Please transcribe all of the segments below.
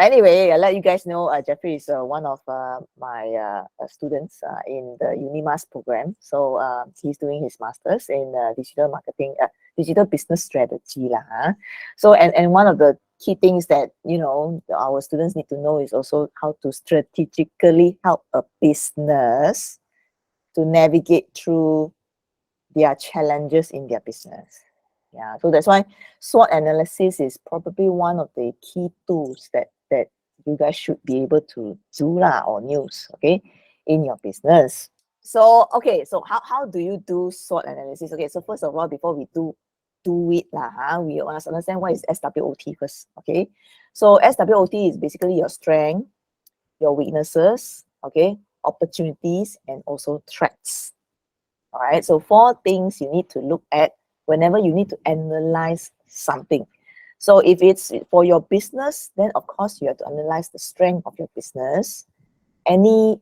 Anyway, I'll let you guys know Jeffrey is one of my students in the UniMass program. So he's doing his master's in digital marketing, digital business strategy lah. So and one of the key things that our students need to know is also how to strategically help a business to navigate through their challenges in their business. Yeah, so that's why SWOT analysis is probably one of the key tools that you guys should be able to do lah, or use, okay, in your business. So okay, so how do you do SWOT analysis? Okay, so first of all, before we do it lah, we must understand what is SWOT first. Okay, so SWOT is basically your strength, your weaknesses, okay, opportunities, and also threats. All right, so 4 things you need to look at whenever you need to analyze something. So if it's for your business, then of course you have to analyze the strength of your business, any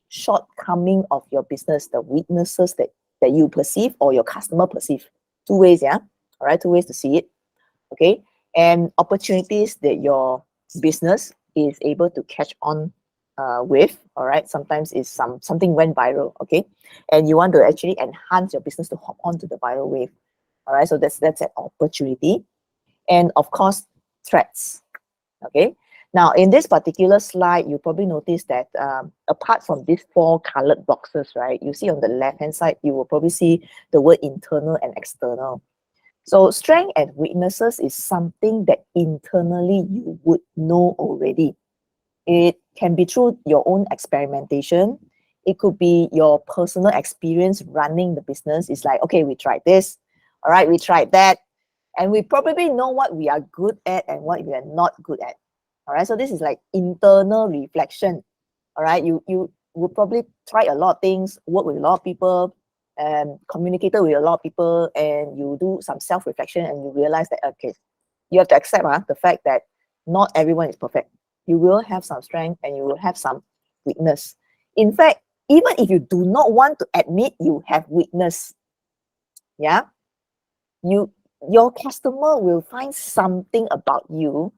shortcoming of your business, the weaknesses that you perceive or your customer perceive. 2 ways, yeah. All right, 2 ways to see it. Okay, and opportunities that your business is able to catch on with. All right, sometimes it's something went viral. Okay, and you want to actually enhance your business to hop onto the viral wave. All right, so that's an opportunity. And of course, threats. Okay, now in this particular slide, you probably notice that apart from these 4 colored boxes, right, you see on the left hand side, you will probably see the word internal and external. So strength and weaknesses is something that internally you would know already. It can be through your own experimentation. It could be your personal experience running the business. It's like, okay, we tried this. All right, we tried that. And we probably know what we are good at and what we are not good at. All right, so this is like internal reflection. All right, you will probably try a lot of things, work with a lot of people, and communicated with a lot of people, and you do some self-reflection and you realize that, okay, you have to accept the fact that not everyone is perfect. You will have some strength and you will have some weakness. In fact, even if you do not want to admit you have weakness, yeah, your customer will find something about you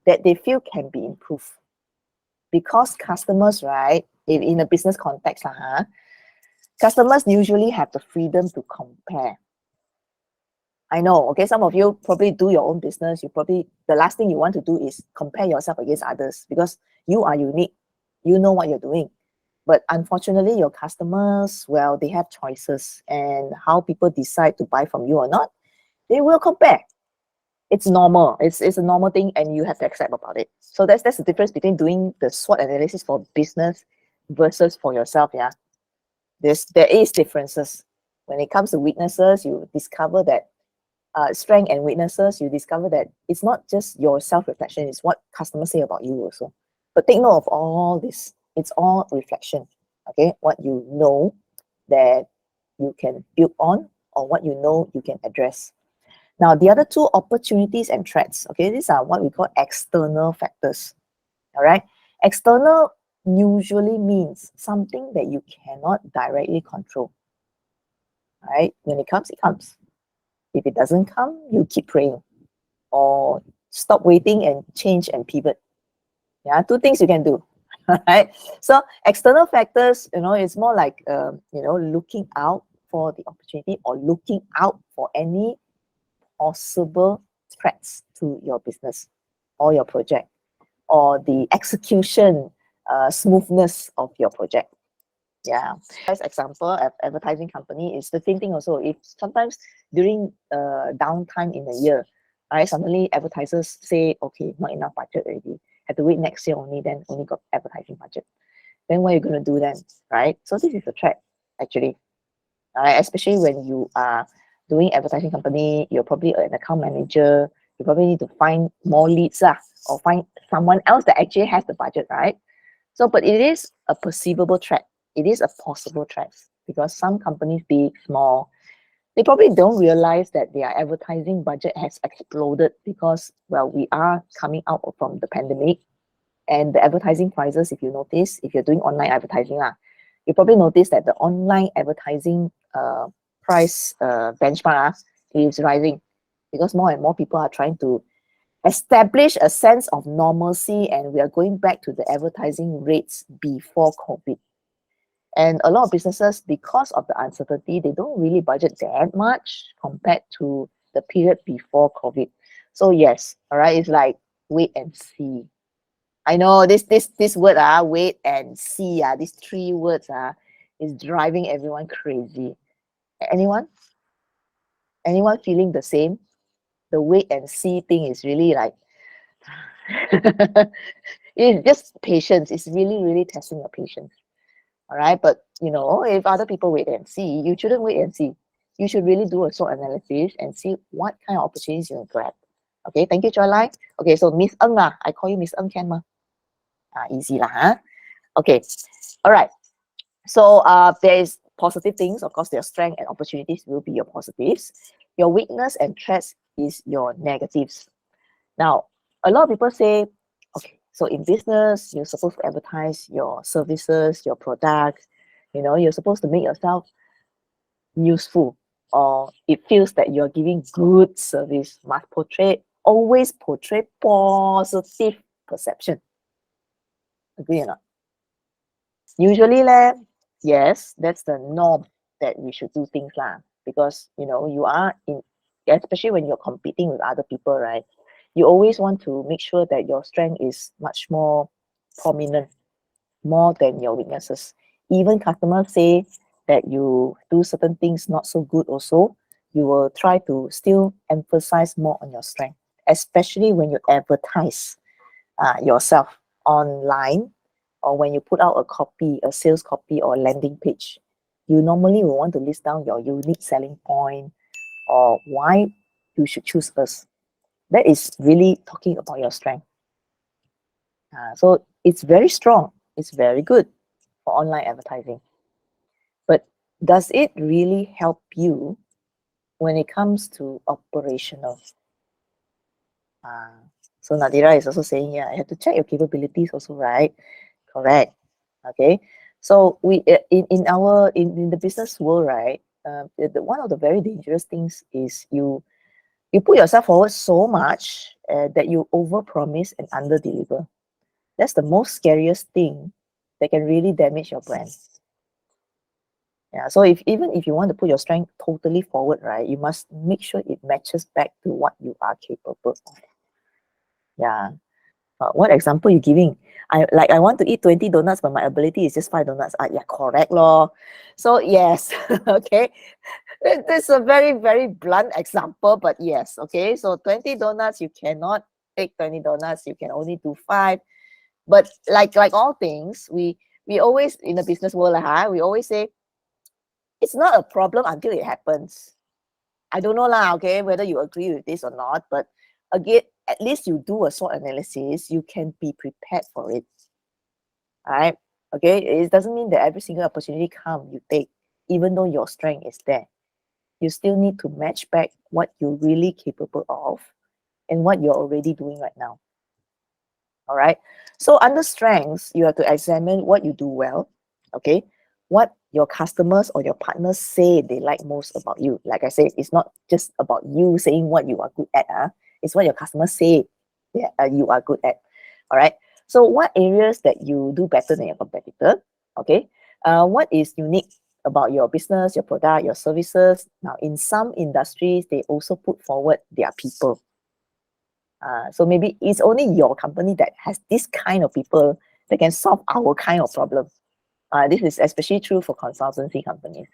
that they feel can be improved. Because customers, right, in a business context, customers usually have the freedom to compare. I know, okay, some of you probably do your own business. The last thing you want to do is compare yourself against others because you are unique. You know what you're doing. But unfortunately, your customers, well, they have choices, and how people decide to buy from you or not, they will compare. It's normal. It's a normal thing, and you have to accept about it. So that's the difference between doing the SWOT analysis for business versus for yourself. Yeah, there is differences. When it comes to weaknesses, you discover that strength and weaknesses, you discover that it's not just your self-reflection, it's what customers say about you also. But take note of all this. It's all reflection. Okay, what you know that you can build on, or what you know you can address. Now, the other 2, opportunities and threats. Okay, these are what we call external factors. All right, external usually means something that you cannot directly control. All right, when it comes, it comes. If it doesn't come, you keep praying or stop waiting and change and pivot. Yeah, 2 things you can do. All right, so external factors, it's more like looking out for the opportunity or looking out for any possible threats to your business or your project or the execution smoothness of your project. Yeah, as example, advertising company is the same thing also. If sometimes during downtime in a year, right, suddenly advertisers say, okay, not enough budget already, have to wait next year only, then only got advertising budget. Then what are you going to do then, right? So this is a threat actually, right? Especially when you are doing advertising company, you're probably an account manager, you probably need to find more leads or find someone else that actually has the budget, right? So, but it is a perceivable threat. It is a possible threat because some companies, big, small, they probably don't realize that their advertising budget has exploded because, well, we are coming out from the pandemic, and the advertising prices, if you notice, if you're doing online advertising, you probably notice that the online advertising price benchmark is rising because more and more people are trying to establish a sense of normalcy, and we are going back to the advertising rates before COVID. And a lot of businesses, because of the uncertainty, they don't really budget that much compared to the period before COVID. So yes, all right, it's like wait and see. I know this word wait and see these three words is driving everyone crazy. Anyone? Anyone feeling the same? The wait and see thing is really like it's just patience. It's really, really testing your patience. All right. But you know, if other people wait and see, you shouldn't wait and see. You should really do a SWOT analysis and see what kind of opportunities you can grab. Okay, thank you, Joy. Okay, so Miss Ng I call you Miss Ng can ma? Easy lah, huh? Okay, all right. So there is positive things. Of course, your strength and opportunities will be your positives. Your weakness and threats is your negatives. Now, a lot of people say, okay, so in business, you're supposed to advertise your services, your products. You know, you're supposed to make yourself useful, or it feels that you're giving good service. Must always portray positive perception. Agree or not? Usually, yes, that's the norm that we should do things lah. Because you know you are in, especially when you're competing with other people, right? You always want to make sure that your strength is much more prominent, more than your weaknesses. Even customers say that you do certain things not so good also, you will try to still emphasize more on your strength, especially when you advertise yourself online, or when you put out a copy, a sales copy or landing page. You normally will want to list down your unique selling point or why you should choose us. That is really talking about your strength. So it's very strong. It's very good for online advertising. But does it really help you when it comes to operational? So Nadira is also saying, yeah, I have to check your capabilities also, right? Correct. Okay. So we in the business world, right? One of the very dangerous things is you put yourself forward so much that you overpromise and underdeliver. That's the most scariest thing that can really damage your brand. Yeah. So even if you want to put your strength totally forward, right, you must make sure it matches back to what you are capable of. Yeah. What example you giving? I want to eat 20 donuts, but my ability is just 5 donuts. Yeah, correct lor. So yes, okay. This is a very, very blunt example, but yes, okay. So 20 donuts, you cannot take 20 donuts, you can only do 5. But like all things, we always in the business world, we always say it's not a problem until it happens. I don't know lah, okay, whether you agree with this or not, but again, at least you do a SWOT analysis, you can be prepared for it. All right. Okay. It doesn't mean that every single opportunity you take, even though your strength is there. You still need to match back what you're really capable of and what you're already doing right now. All right. So under strengths, you have to examine what you do well. Okay. What your customers or your partners say they like most about you. Like I said, it's not just about you saying what you are good at. It's what your customers say you are good at. All right. So what areas that you do better than your competitor? Okay. What is unique about your business, your product, your services? Now, in some industries, they also put forward their people. So maybe it's only your company that has this kind of people that can solve our kind of problem. This is especially true for consultancy companies.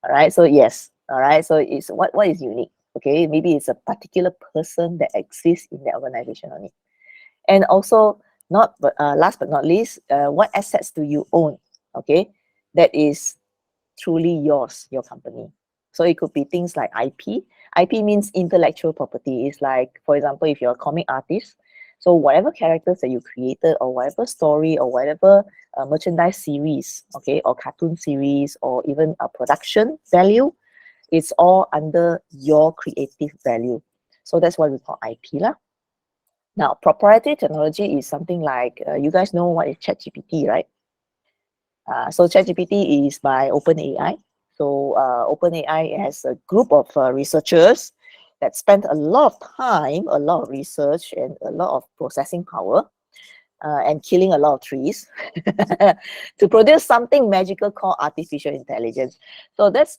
All right. So yes. All right. So it's what is unique. Okay. Maybe it's a particular person that exists in the organization only. And also, last but not least, what assets do you own? Okay. That is truly yours, your company. So it could be things like IP. IP means intellectual property. It's like, for example, if you're a comic artist, so whatever characters that you created, or whatever story, or whatever merchandise series, okay, or cartoon series, or even a production value, it's all under your creative value. So that's what we call IP lah. Now, proprietary technology is something like, you guys know what is ChatGPT, right? So ChatGPT is by OpenAI. So OpenAI has a group of researchers that spent a lot of time, a lot of research, and a lot of processing power, and killing a lot of trees to produce something magical called artificial intelligence. So that's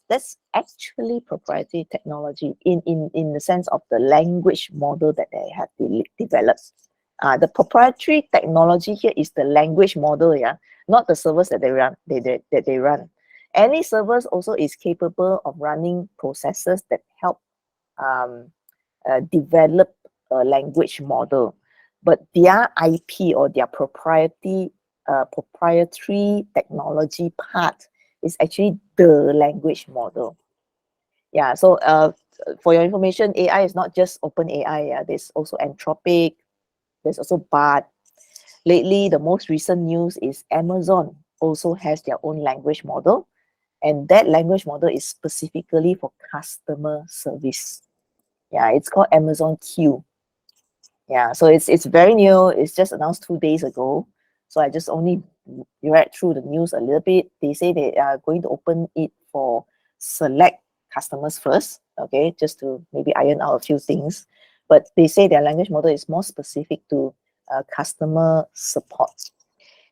actually proprietary technology in the sense of the language model that they have developed. The proprietary technology here is the language model, yeah, not the servers that they run. That they run. Any servers also is capable of running processes that help develop a language model, but their IP or their proprietary technology part is actually the language model. Yeah, so for your information, AI is not just OpenAI. Yeah, there's also Anthropic, there's also Bard. Lately, the most recent news is Amazon also has their own language model, and that language model is specifically for customer service. Yeah, it's called Amazon Q. Yeah, so it's very new. It's just announced 2 days ago. So I just only read through the news a little bit. They say they are going to open it for select customers first, okay, just to maybe iron out a few things. But they say their language model is more specific to customer support.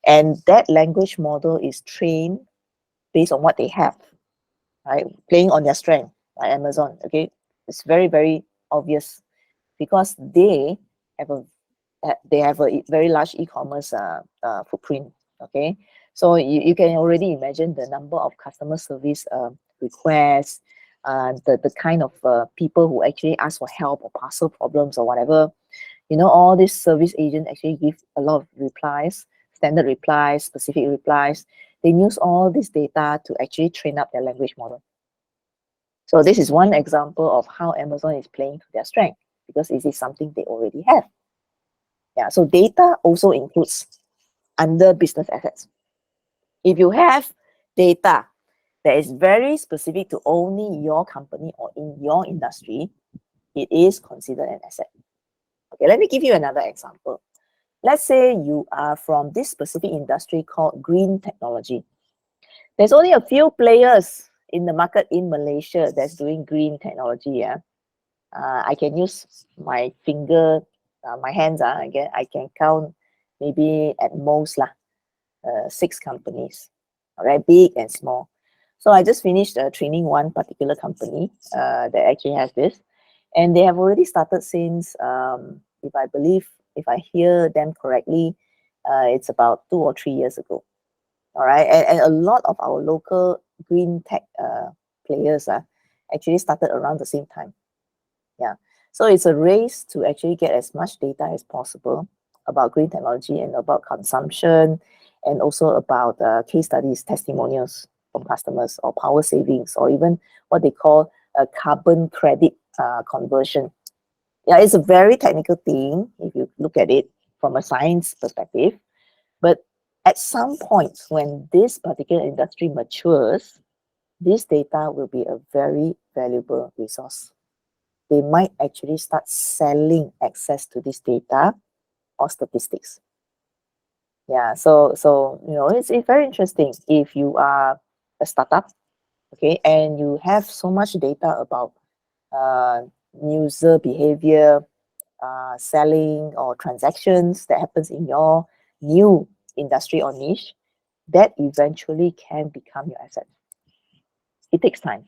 And that language model is trained based on what they have, right? Playing on their strength, like Amazon, okay? It's very, very obvious because they have a very large e-commerce footprint, okay? So you can already imagine the number of customer service requests, the kind of people who actually ask for help or parcel problems or whatever. You know, all these service agents actually give a lot of replies, standard replies, specific replies. They use all this data to actually train up their language model. So this is one example of how Amazon is playing to their strength, because it is something they already have. Yeah, so data also includes under business assets. If you have data that is very specific to only your company or in your industry, it is considered an asset. Okay, let me give you another example. Let's say you are from this specific industry called green technology. There's only a few players in the market in Malaysia that's doing green technology. Yeah, I can use my finger, my hands. I can count maybe at most 6 companies, all right, big and small. So I just finished training one particular company that actually has this, and they have already started since, if I hear them correctly, it's about 2 or 3 years ago. All right, and a lot of our local green tech players actually started around the same time. Yeah, so it's a race to actually get as much data as possible about green technology and about consumption, and also about case studies, testimonials from customers, or power savings, or even what they call a carbon credit conversion. Yeah, it's a very technical thing if you look at it from a science perspective. But at some point, when this particular industry matures, this data will be a very valuable resource. They might actually start selling access to this data or statistics. Yeah, so you know, it's very interesting if you are a startup, okay, and you have so much data about user behavior, selling or transactions that happens in your new industry or niche, that eventually can become your asset. It takes time,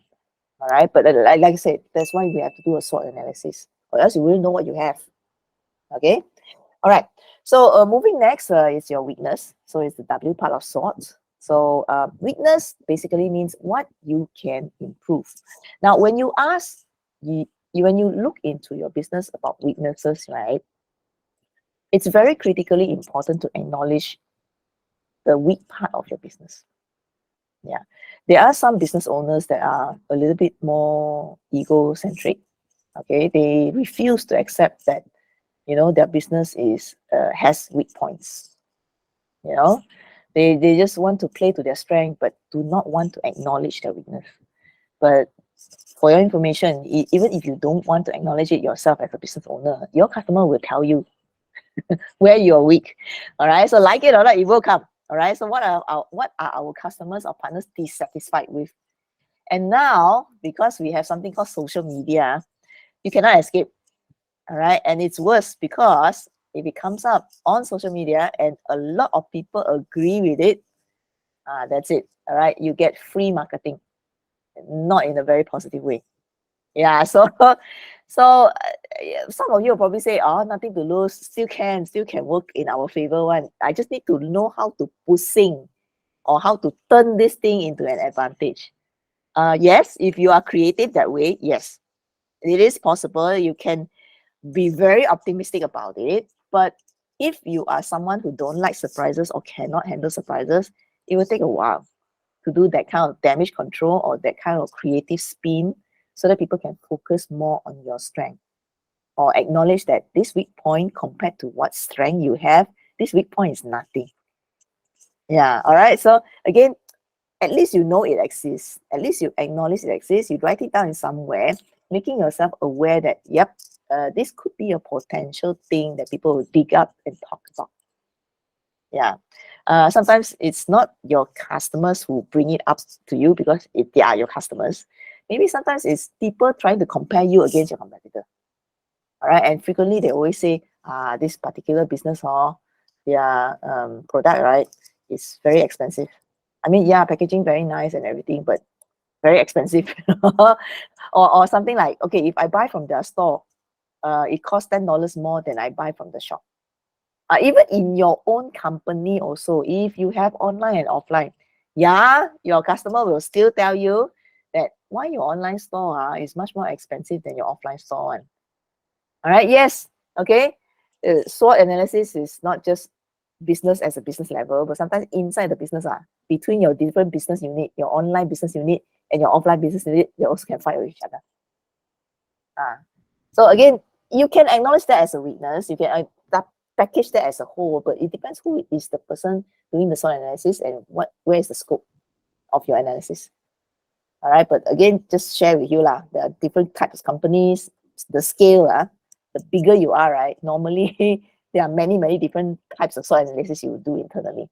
all right? But like I said, that's why we have to do a SWOT analysis, or else you wouldn't know what you have, okay? All right, so moving next is your weakness. So it's the W part of SWOT. So weakness basically means what you can improve. Now, when you ask, when you look into your business about weaknesses, right, it's very critically important to acknowledge the weak part of your business. Yeah, there are some business owners that are a little bit more egocentric. Okay, they refuse to accept that, you know, their business is has weak points. You know, they just want to play to their strength, but do not want to acknowledge their weakness. But for your information, even if you don't want to acknowledge it yourself as a business owner, your customer will tell you where you're weak. All right, so like it or not, it will come. All right, so what are our customers or partners dissatisfied with? And now, because we have something called social media, You cannot escape. All right. And it's worse because if it comes up on social media and a lot of people agree with it, that's it. All right. You get free marketing, not in a very positive way. Yeah. So some of you will probably say, oh, nothing to lose, still can work in our favor one. I just need to know how to sing or how to turn this thing into an advantage. Yes, if you are creative that way, yes, it is possible. You can be very optimistic about it. But if you are someone who don't like surprises or cannot handle surprises, it will take a while to do that kind of damage control or that kind of creative spin so that people can focus more on your strength or acknowledge that this weak point compared to what strength you have, this weak point is nothing. Yeah, all right. So again, at least you know it exists. At least you acknowledge it exists. You write it down in somewhere, making yourself aware that, yep, this could be a potential thing that people will dig up and talk about. Yeah. Sometimes it's not your customers who bring it up to you because they are your customers. Maybe sometimes it's people trying to compare you against your competitor. All right. And frequently they always say, this particular business or their product, right, is very expensive. I mean, yeah, packaging very nice and everything, but very expensive. or something like, okay, if I buy from their store, it costs $10 more than I buy from the shop. Even in your own company also, if you have online and offline, yeah, your customer will still tell you that why your online store is much more expensive than your offline store one. All right, yes, okay. SWOT analysis is not just business as a business level, but sometimes inside the business, between your different business unit, your online business unit and your offline business unit, they also can fight with each other. So again, you can acknowledge that as a weakness. You can package that as a whole, but it depends who is the person doing the SWOT analysis and where is the scope of your analysis. All right, but again, just share with you lah. There are different types of companies, the scale, the bigger you are, right? Normally, there are many different types of SWOT analysis you will do internally.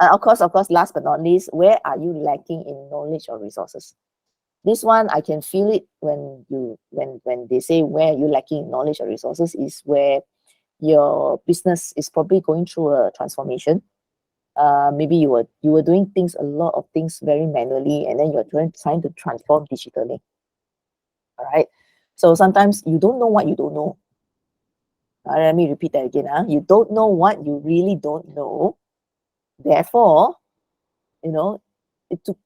Of course, last but not least, where are you lacking in knowledge or resources? This one, I can feel it when they say where are you lacking in knowledge or resources is where your business is probably going through a transformation. Maybe you were doing a lot of things very manually, and then you're trying to transform digitally. All right. So sometimes you don't know what you don't know. Let me repeat that again. You don't know what you really don't know. Therefore,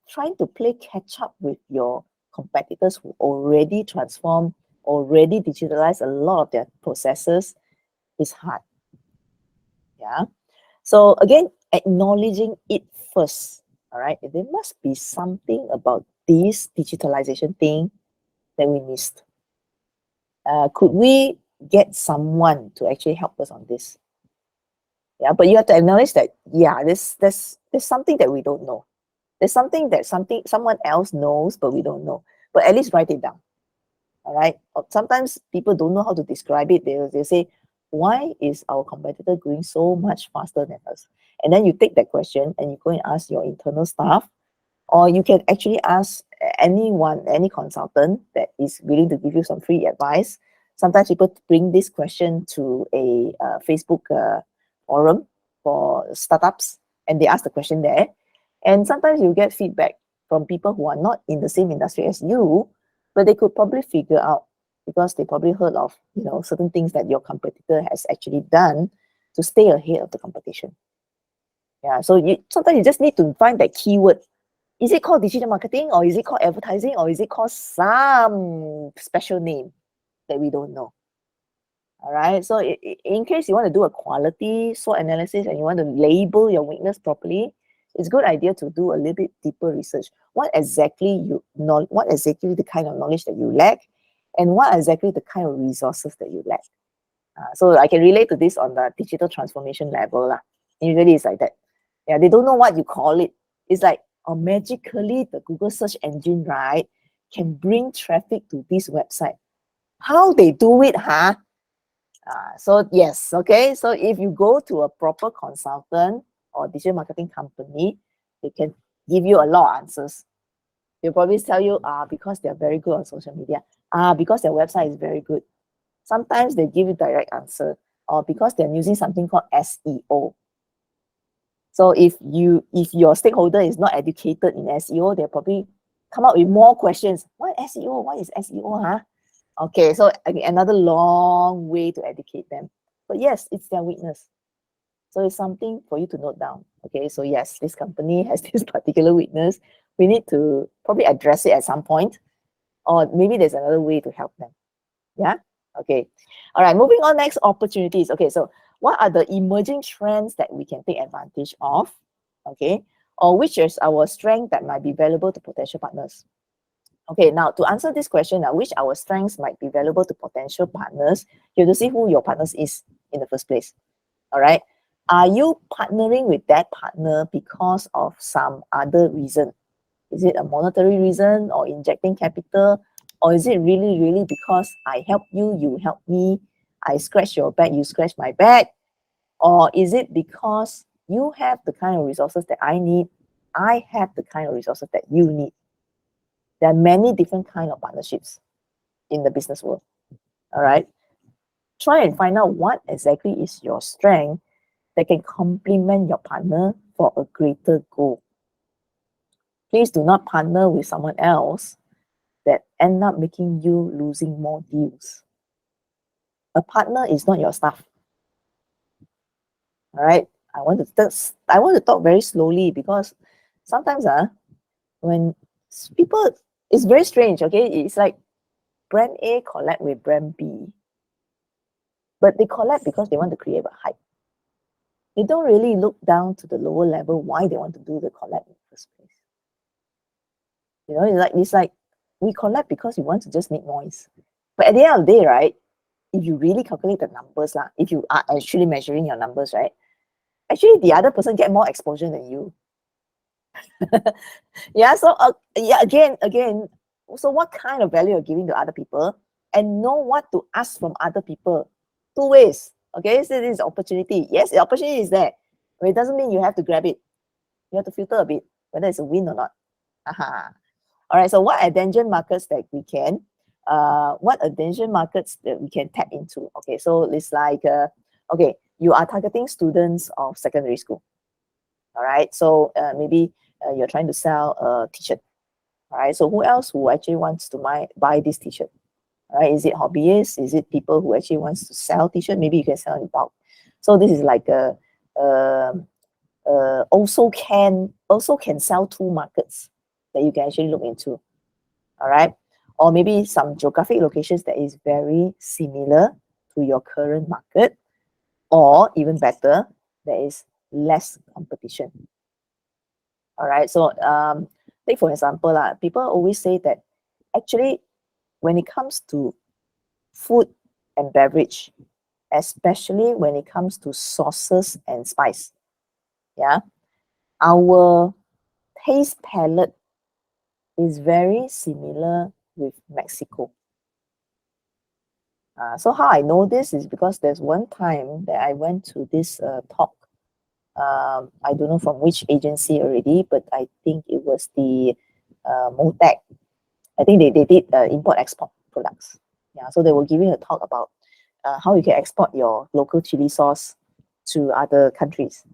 trying to play catch up with your competitors who already transformed, already digitalized a lot of their processes is hard. Yeah. So again, acknowledging it first. All right. There must be something about this digitalization thing that we missed. Could we get someone to actually help us on this? Yeah, but you have to acknowledge that, yeah, there's something that we don't know. There's something that someone else knows, but we don't know. But at least write it down. All right. Sometimes people don't know how to describe it. They say, why is our competitor going so much faster than us? And then you take that question and you go and ask your internal staff, or you can actually ask anyone, any consultant that is willing to give you some free advice. Sometimes people bring this question to a Facebook forum for startups, and they ask the question there. And sometimes you get feedback from people who are not in the same industry as you, but they could probably figure out because they probably heard of certain things that your competitor has actually done to stay ahead of the competition. Yeah, so sometimes you just need to find that keyword. Is it called digital marketing, or is it called advertising, or is it called some special name that we don't know? All right, so in case you want to do a quality SWOT analysis and you want to label your weakness properly, it's a good idea to do a little bit deeper research. What exactly the kind of knowledge that you lack, and what exactly the kind of resources that you lack. So I can relate to this on the digital transformation level. Usually it's like that. Yeah, they don't know what you call it. It's like, magically the Google search engine, right, can bring traffic to this website. How they do it, huh? So yes, okay. So if you go to a proper consultant or digital marketing company, they can give you a lot of answers. They'll probably tell you, because they're very good on social media, because their website is very good. Sometimes they give you direct answer, or because they're using something called SEO. So if your stakeholder is not educated in SEO, they'll probably come up with more questions. What SEO? What is SEO, huh? Okay, so another long way to educate them. But yes, it's their weakness. So it's something for you to note down. Okay, so yes, this company has this particular weakness. We need to probably address it at some point, or maybe there's another way to help them. Yeah. Okay. All right. Moving on. Next, opportunities. Okay. So what are the emerging trends that we can take advantage of? Okay. Or which is our strength that might be valuable to potential partners? Okay. Now, to answer this question, which our strengths might be valuable to potential partners, you have to see who your partners is in the first place. All right. Are you partnering with that partner because of some other reason? Is it a monetary reason, or injecting capital? Or is it really, really because I help you, you help me, I scratch your back, you scratch my back? Or is it because you have the kind of resources that I need, I have the kind of resources that you need? There are many different kind of partnerships in the business world. All right. Try and find out what exactly is your strength that can complement your partner for a greater goal. Please do not partner with someone else that end up making you losing more deals. A partner is not your staff. All right. I want to talk very slowly, because sometimes when people, it's very strange. Okay, it's like brand A collab with brand B, but they collab because they want to create a hype. They don't really look down to the lower level why they want to do the collab in the first place. You know, it's like we collab because we want to just make noise. But at the end of the day, right, if you really calculate the numbers, if you are actually measuring your numbers, right, actually the other person get more exposure than you. Yeah, so yeah, again, so what kind of value you're giving to other people, and know what to ask from other people. Two ways. Okay, so this is opportunity. Yes, the opportunity is there, but it doesn't mean you have to grab it. You have to filter a bit whether it's a win or not. All right, so what attention markets that we can tap into? Okay, so it's like okay, you are targeting students of secondary school. All right, so maybe you're trying to sell a t-shirt. All right, so who else who actually wants to buy this t-shirt? All right, is it hobbyists? Is it people who actually wants to sell t-shirt? Maybe you can sell in bulk. So this is like also can sell to markets that you can actually look into. All right, or maybe some geographic locations that is very similar to your current market, or even better, there is less competition. All right, so take for example, people always say that actually when it comes to food and beverage, especially when it comes to sauces and spice, yeah, our taste palette is very similar with Mexico. So how I know this is because there's one time that I went to this talk. I don't know from which agency already, but I think it was the Motec. I think they did import-export products. Yeah, so they were giving a talk about how you can export your local chili sauce to other countries,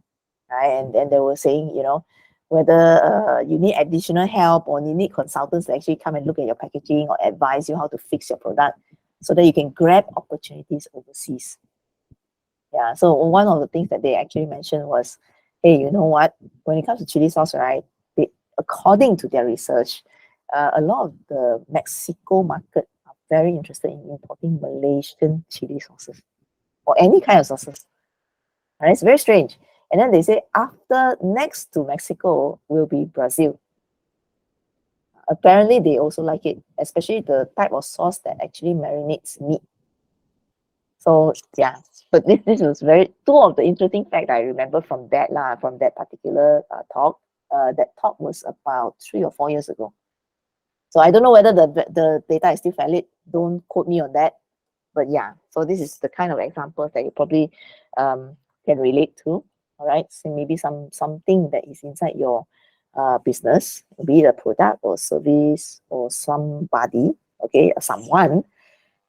right? And then they were saying, you know, whether you need additional help or you need consultants to actually come and look at your packaging or advise you how to fix your product so that you can grab opportunities overseas. Yeah, so one of the things that they actually mentioned was, hey, you know what? When it comes to chili sauce, right? According to their research, a lot of the Mexico market are very interested in importing Malaysian chili sauces or any kind of sauces. And it's very strange. And then they say after next to Mexico will be Brazil. Apparently, they also like it, especially the type of sauce that actually marinates meat. So yeah, but this was two of the interesting facts I remember from that particular talk. That talk was about 3 or 4 years ago. So I don't know whether the data is still valid. Don't quote me on that. But yeah, so this is the kind of examples that you probably can relate to. All right, so maybe something that is inside your business, be it a product or service or somebody, okay, or someone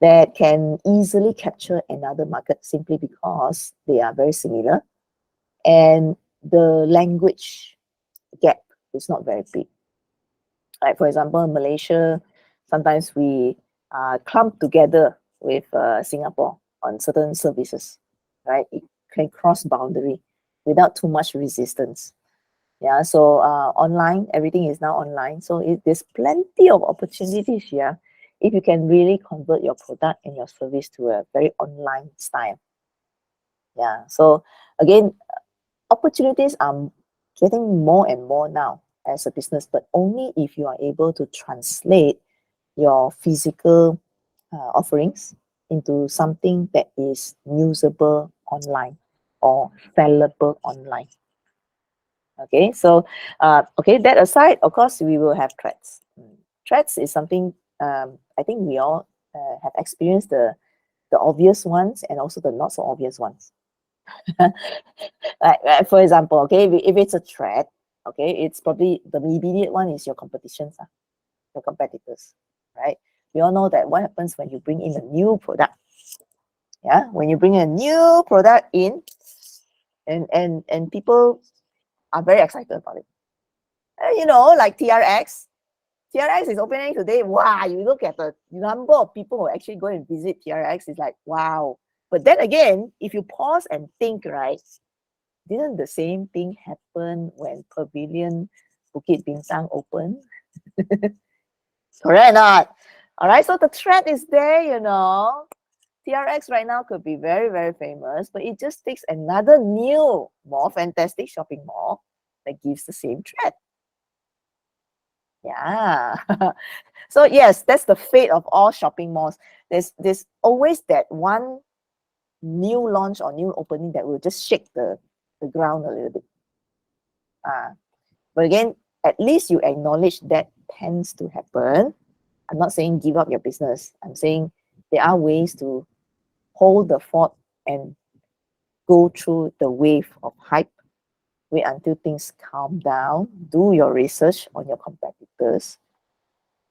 that can easily capture another market simply because they are very similar and the language gap is not very big. Like for example, Malaysia, sometimes we clump together with Singapore on certain services, right? It can cross boundary without too much resistance. Yeah, so online, everything is now online. So there's plenty of opportunities here if you can really convert your product and your service to a very online style. Yeah, so again, opportunities are getting more and more now as a business, but only if you are able to translate your physical offerings into something that is usable online or sellable online. Okay, so okay, that aside, of course, we will have threats. Threats is something I think we all have experienced the obvious ones and also the not so obvious ones. For example, okay, if it's a threat, okay, it's probably the immediate one is your competitions, your competitors, right? We all know that what happens when you bring in a new product. Yeah, when you bring a new product in, and people are very excited about it. You know, like TRX. TRX is opening today. Wow, you look at the number of people who actually go and visit TRX, it's like, wow. But then again, if you pause and think, right, didn't the same thing happen when Pavilion Bukit Bintang opened? Correct or not? All right, so the threat is there, you know. TRX right now could be very, very famous, but it just takes another new, more fantastic shopping mall that gives the same threat. Yeah. So yes, that's the fate of all shopping malls. There's always that one new launch or new opening that will just shake the ground a little bit. But again, at least you acknowledge that tends to happen. I'm not saying give up your business. I'm saying there are ways to hold the fort and go through the wave of hype. Wait until things calm down. Do your research on your competitors.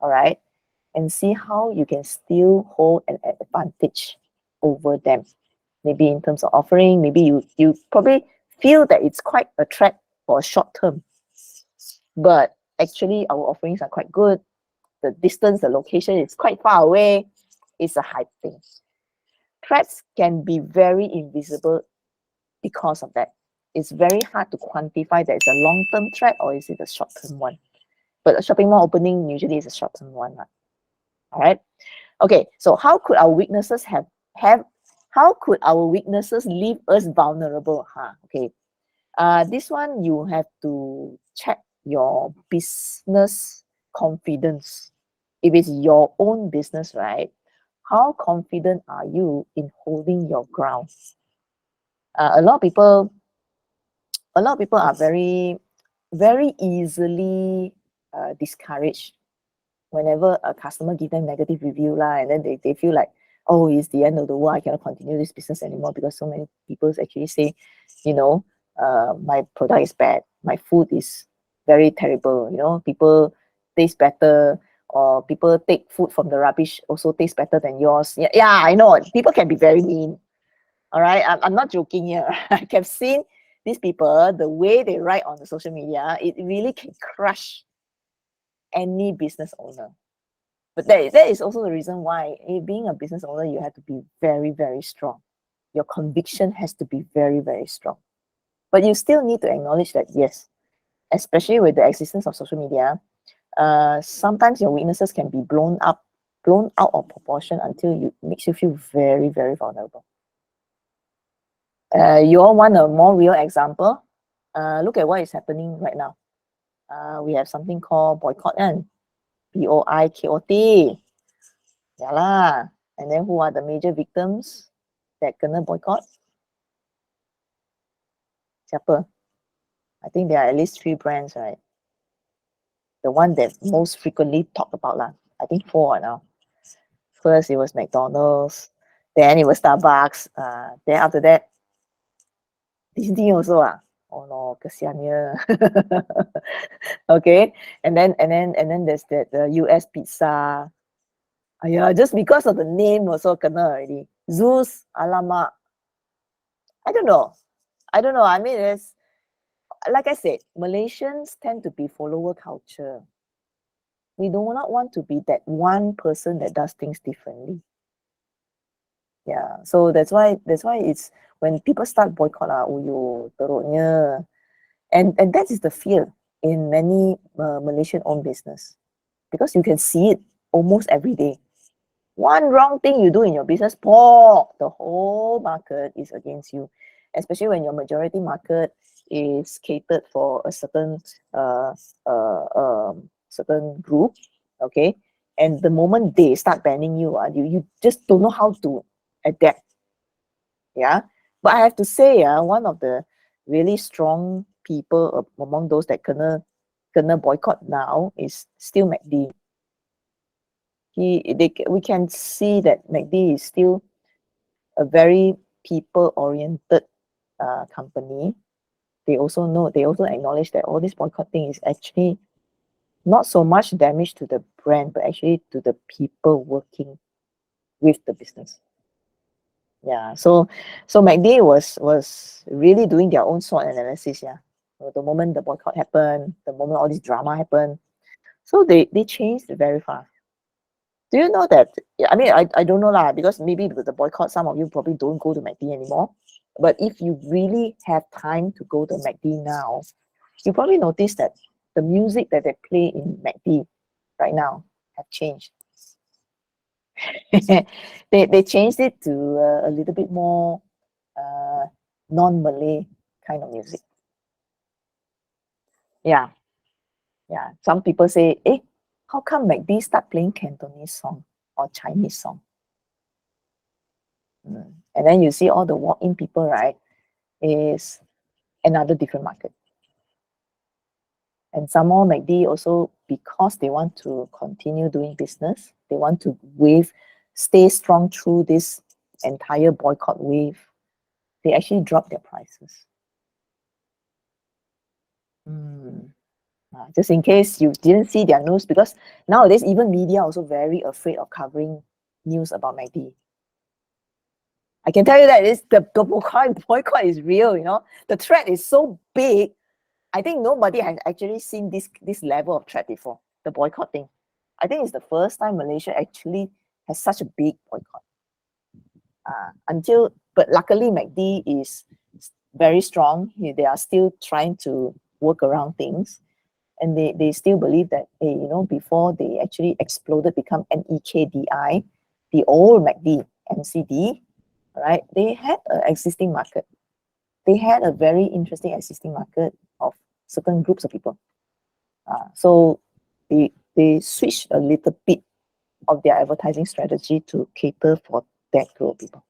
All right. And see how you can still hold an advantage over them. Maybe in terms of offering, maybe you probably feel that it's quite a threat for a short term. But actually our offerings are quite good. The distance, the location is quite far away. It's a hype thing. Threats can be very invisible because of that. It's very hard to quantify that it's a long-term threat or is it a short-term one. But a shopping mall opening usually is a short-term one. All right. Okay, so how could our weaknesses how could our weaknesses leave us vulnerable? Okay. This one you have to check your business confidence. If it's your own business, right? How confident are you in holding your ground? A lot of people are very, very easily discouraged whenever a customer give them negative review lah, and then they feel like, oh, it's the end of the world. I cannot continue this business anymore because so many people actually say, you know, my product is bad, my food is very terrible. You know, people taste better, or people take food from the rubbish also taste better than yours. Yeah, I know people can be very mean. All right, I'm not joking here. I have seen these people, the way they write on the social media, it really can crush any business owner. But that is also the reason why being a business owner, you have to be very, very strong. Your conviction has to be very, very strong. But you still need to acknowledge that, yes, especially with the existence of social media, sometimes your weaknesses can be blown out of proportion until it makes you feel very, very vulnerable. You all want a more real example? Look at what is happening right now. We have something called boycott, and BOIKOT. Yeah lah. And then who are the major victims that kena boycott? Siapa? I think there are at least 3 brands, right? The one that most frequently talked about lah. I think 4 now. First it was McDonald's, then it was Starbucks. Then after that, Disney also Oh no, kesiannya. Okay, and then there's that US pizza. Yeah, just because of the name also kena already. Zeus, alamak. I don't know. I don't know. I mean, it's like I said, Malaysians tend to be follower culture. We do not want to be that one person that does things differently. Yeah, so that's why it's when people start boycott uyo teruknya, and that is the fear in many Malaysian-owned business, because you can see it almost every day. One wrong thing you do in your business, the whole market is against you, especially when your majority market is catered for a certain certain group, okay? And the moment they start banning you, you just don't know how to adapt. Yeah, but I have to say, one of the really strong people among those that kena boycott now is still MACD. We can see that MACD is still a very people-oriented company. They also acknowledge that all this boycotting is actually not so much damage to the brand, but actually to the people working with the business. Yeah, so MACD was really doing their own SWOT analysis. Yeah, so the moment the boycott happened, the moment all this drama happened, so they changed very fast. Do you know that? Yeah, I mean, I don't know lah, because maybe with the boycott, some of you probably don't go to MACD anymore. But if you really have time to go to MACD now, you probably notice that the music that they play in MACD right now have changed. They changed it to a little bit more non-Malay kind of music. Yeah, yeah. Some people say, how come MACD start playing Cantonese song or Chinese song? And then you see all the walk-in people, right, is another different market. And some more MACD also, because they want to continue doing business, they want to stay strong through this entire boycott wave, they actually drop their prices. Just in case you didn't see their news, because nowadays even media also very afraid of covering news about MACD. I can tell you that the boycott is real, you know. The threat is so big. I think nobody has actually seen this level of threat before, the boycott thing. I think it's the first time Malaysia actually has such a big boycott. But luckily MACD is very strong. They are still trying to work around things. And they still believe that, hey, you know, before they actually exploded, become NEKDI, the old MACD, MCD, right? They had an existing market. They had a very interesting existing market of certain groups of people. So they switched a little bit of their advertising strategy to cater for that group of people.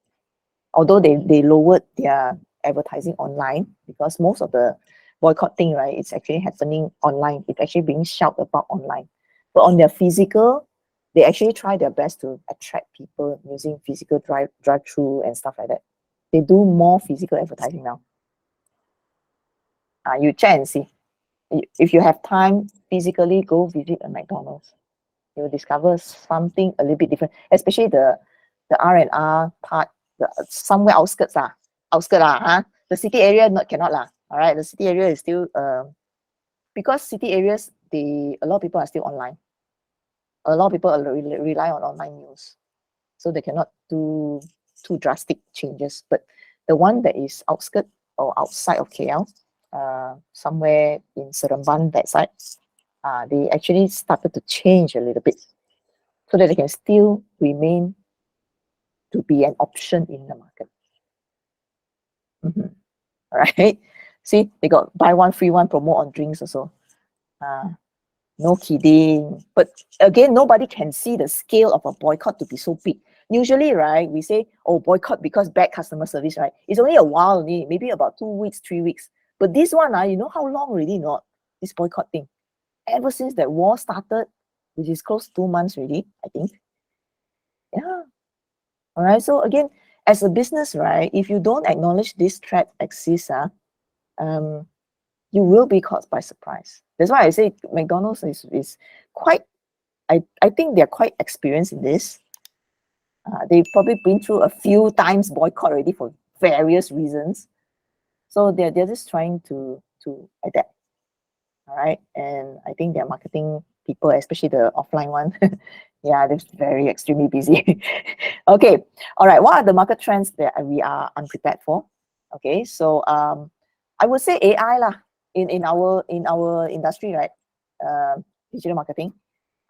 Although they lowered their advertising online, because most of the boycott thing, right, it's actually happening online. It's actually being shouted about online. But on their physical, they actually try their best to attract people using physical drive-through and stuff like that. They do more physical advertising now. You check and see. If you have time, physically go visit a McDonald's. You'll discover something a little bit different, especially the R&R part, somewhere outskirts the city area cannot lah. All right, the city area is still because city areas, a lot of people are still online. A lot of people rely on online news, so they cannot do too drastic changes. But the one that is outskirt or outside of KL, somewhere in Seremban, that side, they actually started to change a little bit so that they can still remain to be an option in the market. All right. See, they got buy one free one promo on drinks also. No kidding. But again, nobody can see the scale of a boycott to be so big. Usually, right, we say, oh, boycott because bad customer service, right? It's only a while only, maybe about 2 weeks, 3 weeks. But this one, you know how long already not? This boycott thing. Ever since that war started, which is close to 2 months already, I think. Yeah. All right. So again, as a business, right, if you don't acknowledge this threat exists, you will be caught by surprise. That's why I say McDonald's is quite, I think they're quite experienced in this. They've probably been through a few times boycott already for various reasons. So they're just trying to adapt. All right. And I think their marketing people, especially the offline one, yeah, they're very extremely busy. Okay. All right. What are the market trends that we are unprepared for? Okay. So I would say AI lah in our industry, right? Digital marketing.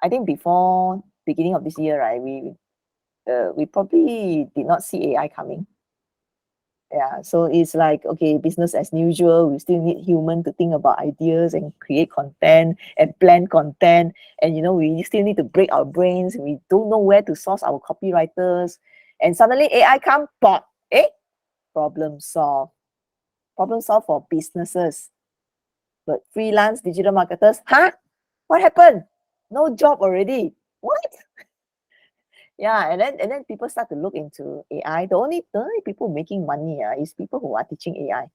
I think before beginning of this year, right, we probably did not see AI coming. Yeah, so it's like, okay, business as usual. We still need human to think about ideas and create content and plan content. And, you know, we still need to break our brains. We don't know where to source our copywriters. And suddenly AI come, pop, problem solved. Problem solved for businesses. But freelance digital marketers, huh? What happened? No job already. What? Yeah, and then people start to look into AI. The only people making money is people who are teaching AI.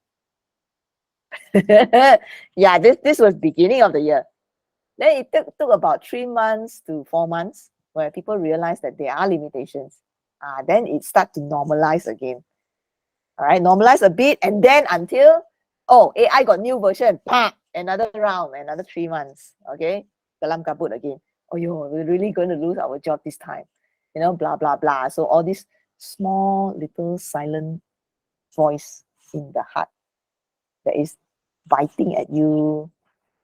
Yeah, this was beginning of the year. Then it took about 3 months to 4 months where people realized that there are limitations. Then it start to normalize again. All right, normalize a bit, and then until AI got new version, another round, another 3 months. Okay, kalam kabut again. Oh yo, we're really going to lose our job this time. You know, blah blah blah. So all this small little silent voice in the heart that is biting at you,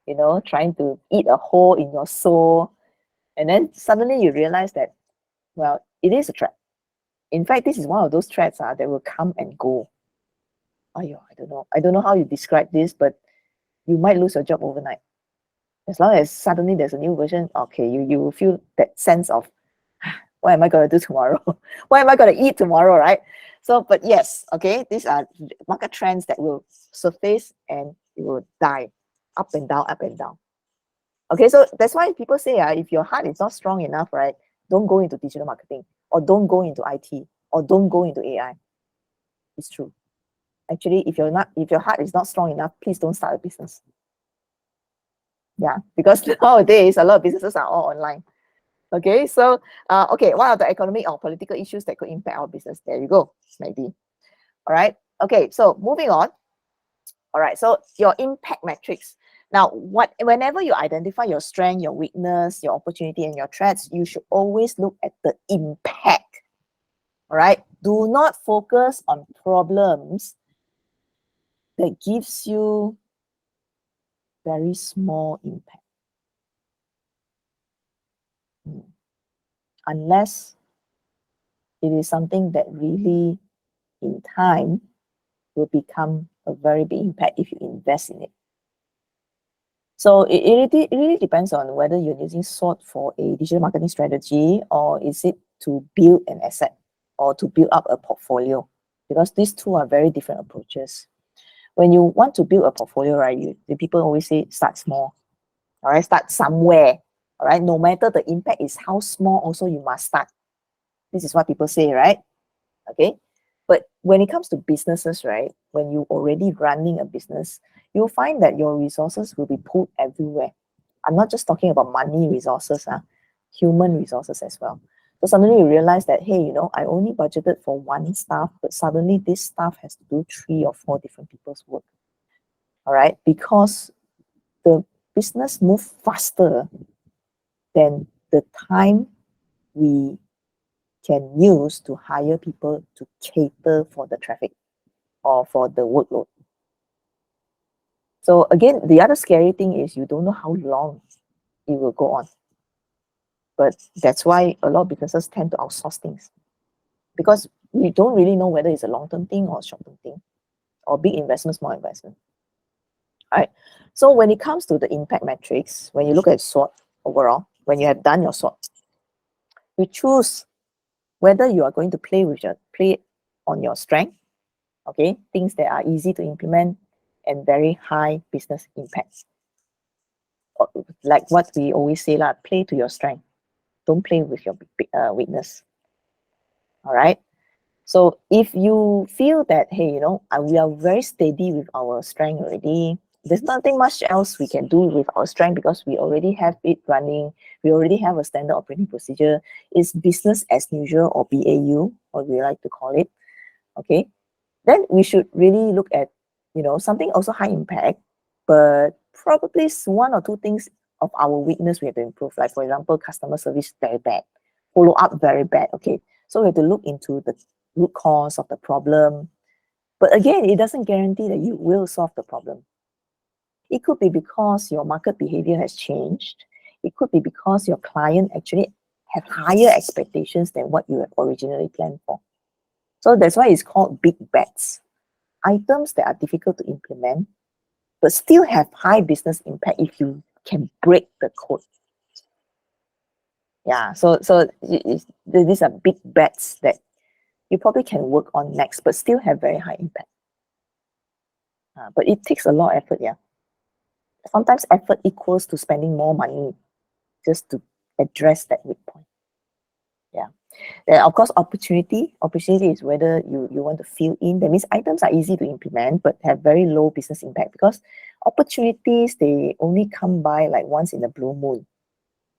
you know, trying to eat a hole in your soul. And then suddenly you realize that, well, it is a threat. In fact, this is one of those threats that will come and go. Ayo, I don't know how you describe this, but you might lose your job overnight. As long as suddenly there's a new version, okay, you will feel that sense of, what am I going to do tomorrow? What am I going to eat tomorrow, right? So, but yes, okay, these are market trends that will surface and it will die up and down, up and down. Okay, so that's why people say, if your heart is not strong enough, right, don't go into digital marketing, or don't go into IT, or don't go into AI. It's true. Actually, if your heart is not strong enough, please don't start a business. Yeah, because nowadays a lot of businesses are all online. Okay, so okay, what are the economic or political issues that could impact our business? There you go, maybe. All right. Okay, so moving on. All right, so your impact metrics. Now, whenever you identify your strength, your weakness, your opportunity, and your threats, you should always look at the impact. All right. Do not focus on problems that gives you very small impact. Unless it is something that really, in time, will become a very big impact if you invest in it. So it really depends on whether you're using SWOT for a digital marketing strategy, or is it to build an asset or to build up a portfolio, because these two are very different approaches. When you want to build a portfolio, right, the people always say start small. All right, start somewhere. All right, no matter the impact is how small, also you must start. This is what people say, right? Okay. But when it comes to businesses, right, when you're already running a business, you'll find that your resources will be pulled everywhere. I'm not just talking about money resources, human resources as well. So suddenly you realize that, hey, you know, I only budgeted for one staff, but suddenly this staff has to do 3 or 4 different people's work. All right, because the business moves faster than the time we can use to hire people to cater for the traffic or for the workload. So again, the other scary thing is you don't know how long it will go on. But that's why a lot of businesses tend to outsource things, because we don't really know whether it's a long-term thing or a short-term thing, or big investment, small investment. All right. So when it comes to the impact metrics, when you look at SWOT overall, when you have done your SWOT, you choose whether you are going to play on your strength, okay, things that are easy to implement and very high business impact. Like what we always say, play to your strength. Don't play with your weakness. All right. So if you feel that, hey, you know, we are very steady with our strength already, there's nothing much else we can do with our strength because we already have it running, we already have a standard operating procedure. It's business as usual, or BAU, or we like to call it, okay? Then we should really look at, you know, something also high impact, but probably one or two things of our weakness we have to improve. Like, for example, customer service very bad, follow up very bad, okay? So we have to look into the root cause of the problem. But again, it doesn't guarantee that you will solve the problem. It could be because your market behavior has changed. It could be because your client actually have higher expectations than what you have originally planned for. So that's why it's called big bets. Items that are difficult to implement, but still have high business impact if you can break the code. Yeah, so these are big bets that you probably can work on next, but still have very high impact. But it takes a lot of effort, yeah. Sometimes effort equals to spending more money just to address that weak point. Yeah. Then of course, opportunity. Opportunity is whether you want to fill in. That means items are easy to implement but have very low business impact, because opportunities, they only come by like once in a blue moon.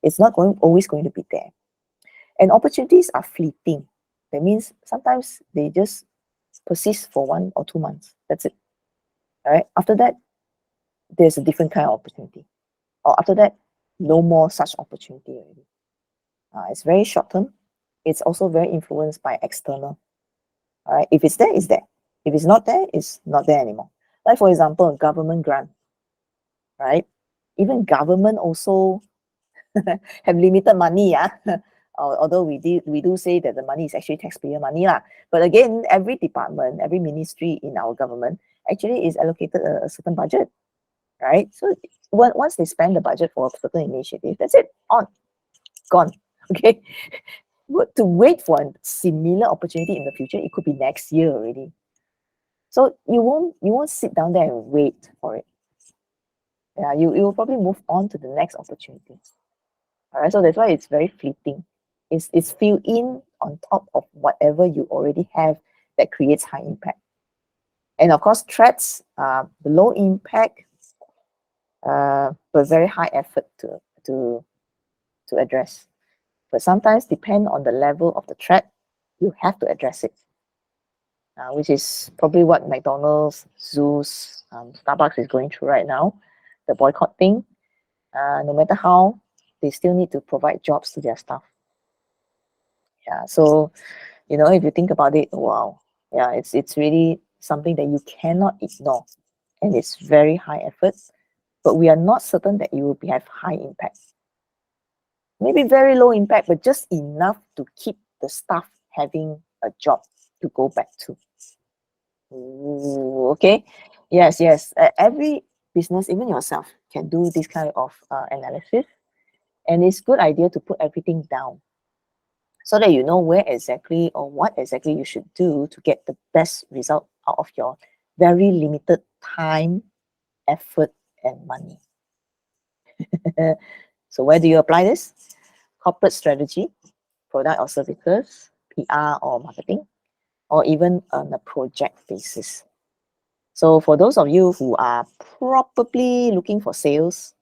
It's not always going to be there. And opportunities are fleeting. That means sometimes they just persist for 1 or 2 months. That's it. All right. After that, there's a different kind of opportunity. Or after that, no more such opportunity already. It's very short term. It's also very influenced by external. All right. If it's there, it's there. If it's not there, it's not there anymore. Like, for example, a government grant, right? Even government also have limited money, yeah. Although we do say that the money is actually taxpayer money lah. But again, every department, every ministry in our government actually is allocated a certain budget, right? So once they spend the budget for a certain initiative, that's it, gone. Okay. But to wait for a similar opportunity in the future, it could be next year already. So you won't sit down there and wait for it. Yeah, you will probably move on to the next opportunity. All right, so that's why it's very fleeting. It's fill in on top of whatever you already have that creates high impact. And of course, threats are low impact, but very high effort to address. But sometimes, depend on the level of the threat, you have to address it, which is probably what McDonald's, Zeus, Starbucks is going through right now. The boycott thing, no matter how, they still need to provide jobs to their staff. Yeah, so, you know, if you think about it, wow, yeah, it's really something that you cannot ignore, and it's very high effort, but we are not certain that it will have high impact. Maybe very low impact, but just enough to keep the staff having a job to go back to. Ooh, okay. Yes. Every business, even yourself, can do this kind of analysis, and it's good idea to put everything down so that you know where exactly or what exactly you should do to get the best result out of your very limited time, effort, and money. So where do you apply this? Corporate strategy, product or services, PR or marketing, or even on a project basis. So for those of you who are probably looking for sales,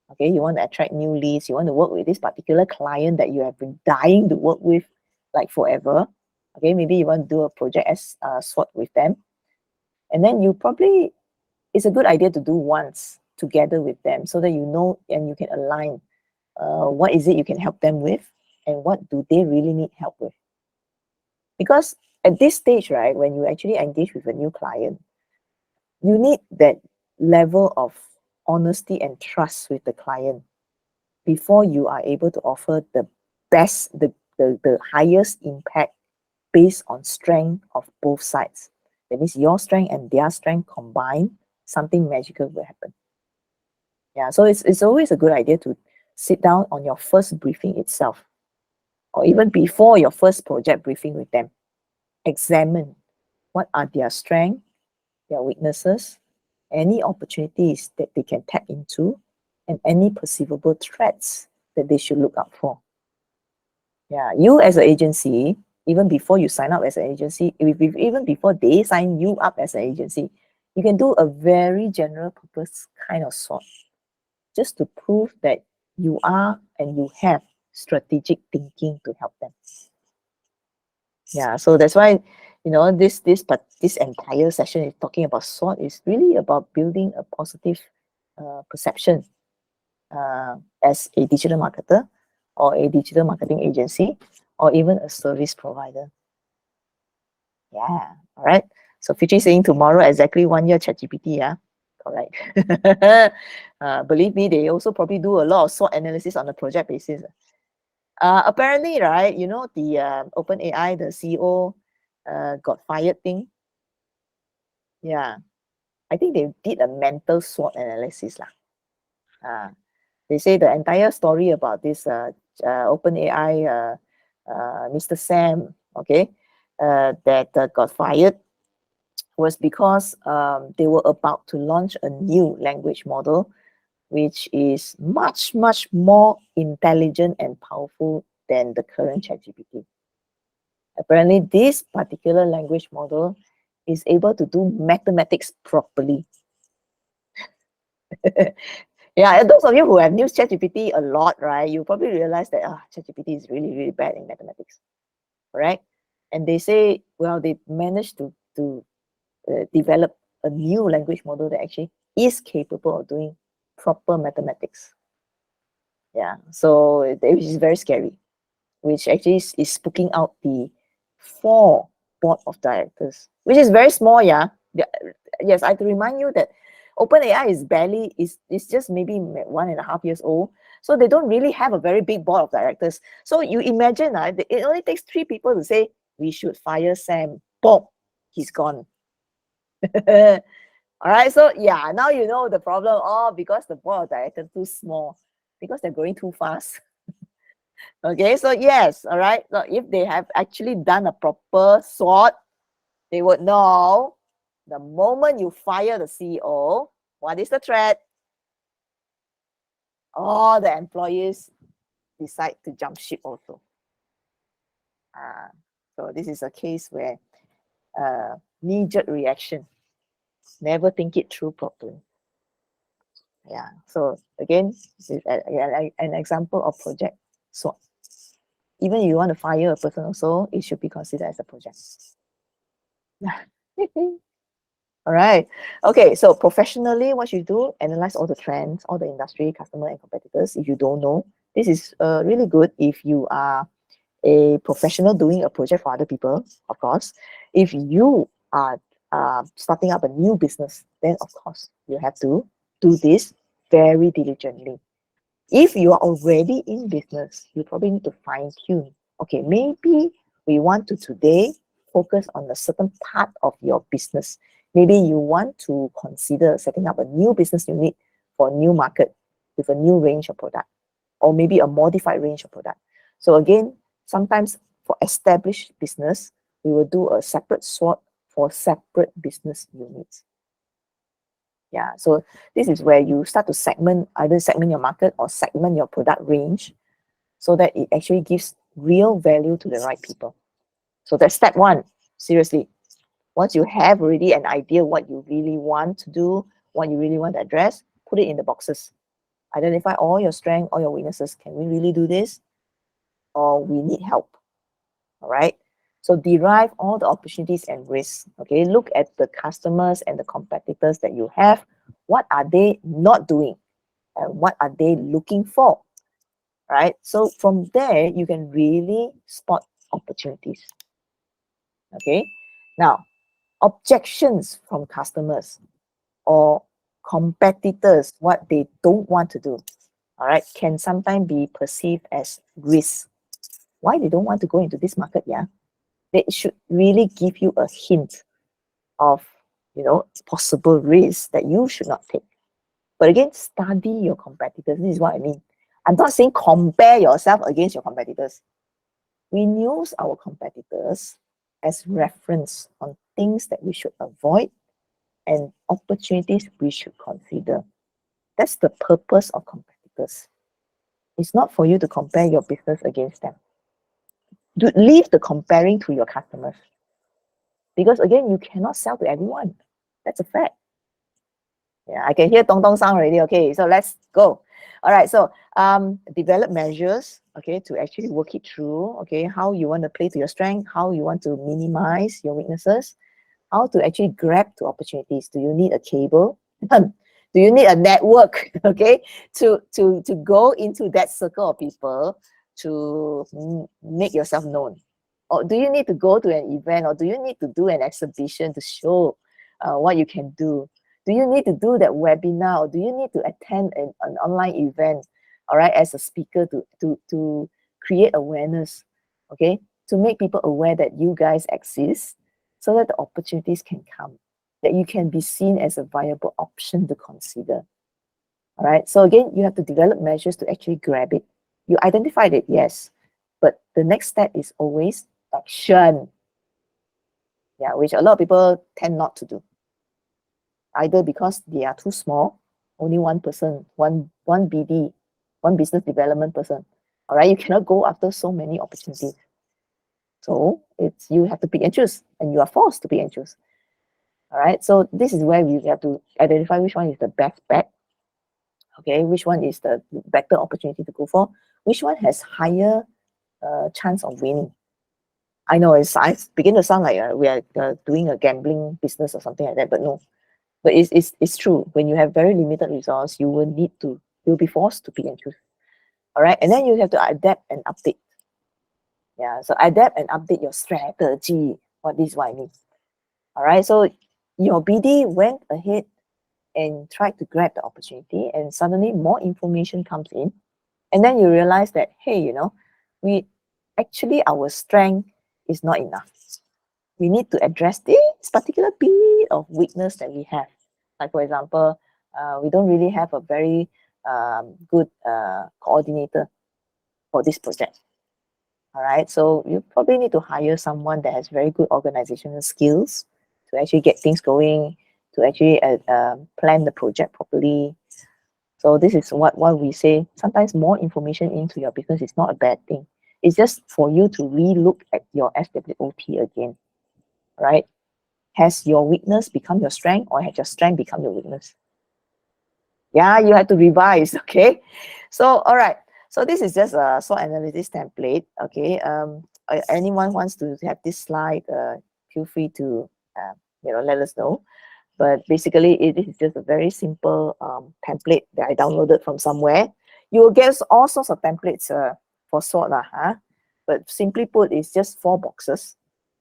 okay, you want to attract new leads, you want to work with this particular client that you have been dying to work with like forever, okay, maybe you want to do a project as SWOT with them, and then you probably, it's a good idea to do once together with them so that you know and you can align what is it you can help them with and what do they really need help with. Because at this stage, right, when you actually engage with a new client, you need that level of honesty and trust with the client before you are able to offer the best, the highest impact based on strength of both sides. That means your strength and their strength combined, something magical will happen. Yeah, so it's always a good idea to sit down on your first briefing itself, or even before your first project briefing with them. Examine what are their strengths, their weaknesses, any opportunities that they can tap into, and any perceivable threats that they should look out for. Yeah, you as an agency, even before you sign up as an agency, even before they sign you up as an agency, you can do a very general purpose kind of SWOT, just to prove that you are and you have strategic thinking to help them. Yeah, so that's why, you know, this entire session is talking about SWOT is really about building a positive perception as a digital marketer or a digital marketing agency or even a service provider. Yeah, all right. So Fitri saying tomorrow exactly 1 year ChatGPT, yeah, correct. Believe me, they also probably do a lot of SWOT analysis on a project basis. Apparently, right, you know, the OpenAI, the CEO got fired thing. Yeah, I think they did a mental SWOT analysis lah. They say the entire story about this OpenAI Mr. Sam, okay, that got fired was because they were about to launch a new language model, which is much, much more intelligent and powerful than the current ChatGPT. Apparently, this particular language model is able to do mathematics properly. Yeah, and those of you who have used ChatGPT a lot, right, you probably realize that ChatGPT is really, really bad in mathematics, right? And they say, well, they managed to develop a new language model that actually is capable of doing proper mathematics. Yeah, so which is very scary, which actually is spooking out the 4 board of directors, which is very small, yeah. Yes, I have to remind you that OpenAI is just maybe 1.5 years old, so they don't really have a very big board of directors. So you imagine, it only takes 3 people to say we should fire Sam. Boom, he's gone. All right, so yeah, now you know the problem. Oh, because the board of directors too small, because they're growing too fast. Okay, so yes, all right. So if they have actually done a proper SWOT, they would know the moment you fire the CEO, what is the threat? All the employees decide to jump ship also. So this is a case where knee-jerk reaction. Never think it through properly. Yeah. So again, this is an example of project SWOT. Even if you want to fire a person also, it should be considered as a project. All right. Okay, so professionally, what you do, analyze all the trends, all the industry, customer, and competitors. If you don't know, this is really good if you are a professional doing a project for other people, of course. If you are starting up a new business, then of course you have to do this very diligently. If you are already in business, you probably need to fine tune. Okay, maybe we want to today focus on a certain part of your business. Maybe you want to consider setting up a new business unit for a new market with a new range of product, or maybe a modified range of product. So again, sometimes for established business, we will do a separate SWOT for separate business units. Yeah, so this is where you start to either segment your market or segment your product range so that it actually gives real value to the right people. So that's step 1, seriously. Once you have already an idea what you really want to do, what you really want to address, put it in the boxes. Identify all your strengths, all your weaknesses. Can we really do this? Or we need help, all right? So derive all the opportunities and risks, okay? Look at the customers and the competitors that you have. What are they not doing? And what are they looking for, right? So from there, you can really spot opportunities, okay? Now, objections from customers or competitors, what they don't want to do, all right, can sometimes be perceived as risk. Why they don't want to go into this market, yeah? They should really give you a hint of, you know, possible risks that you should not take. But again, study your competitors. This is what I mean. I'm not saying compare yourself against your competitors. We use our competitors as reference on things that we should avoid and opportunities we should consider. That's the purpose of competitors. It's not for you to compare your business against them. leave the comparing to your customers. Because again, you cannot sell to everyone. That's a fact. Yeah, I can hear dong dong sound already. Okay, so let's go. All right, so develop measures, okay, to actually work it through, okay, how you want to play to your strength, how you want to minimize your weaknesses, how to actually grab to opportunities. Do you need a cable? Do you need a network, okay, to go into that circle of people to make yourself known? Or do you need to go to an event, or do you need to do an exhibition to show what you can do? Do you need to do that webinar, or do you need to attend an online event, all right, as a speaker to create awareness, okay, to make people aware that you guys exist so that the opportunities can come, that you can be seen as a viable option to consider, all right? So again, you have to develop measures to actually grab it. You identified it, yes, but the next step is always action, yeah, which a lot of people tend not to do. Either because they are too small, only one person, one BD, one business development person. All right, you cannot go after so many opportunities. So you have to pick and choose, and you are forced to pick and choose. All right, so this is where we have to identify which one is the best bet. Okay, which one is the better opportunity to go for? Which one has higher chance of winning? I know I begin to sound like we are doing a gambling business or something like that, but no. But it's true. When you have very limited resource, you'll be forced to pick and choose. All right, and then you have to adapt and update. Yeah, so adapt and update your strategy. What this is what I mean. All right, so your BD went ahead and tried to grab the opportunity, and suddenly more information comes in, and then you realize that, hey, our strength is not enough. We need to address this particular bit of weakness that we have. Like, for example, we don't really have a very good coordinator for this project. All right, so you probably need to hire someone that has very good organizational skills to actually get things going, to actually plan the project properly. So this is what we say. Sometimes more information into your business is not a bad thing. It's just for you to relook at your SWOT again. Right? Has your weakness become your strength, or has your strength become your weakness? Yeah, you have to revise, okay? So, all right. So this is just a SWOT analysis template, okay? Anyone wants to have this slide, feel free to, let us know. But basically, this is just a very simple template that I downloaded from somewhere. You will get all sorts of templates for SWOT, but simply put, it's just 4 boxes.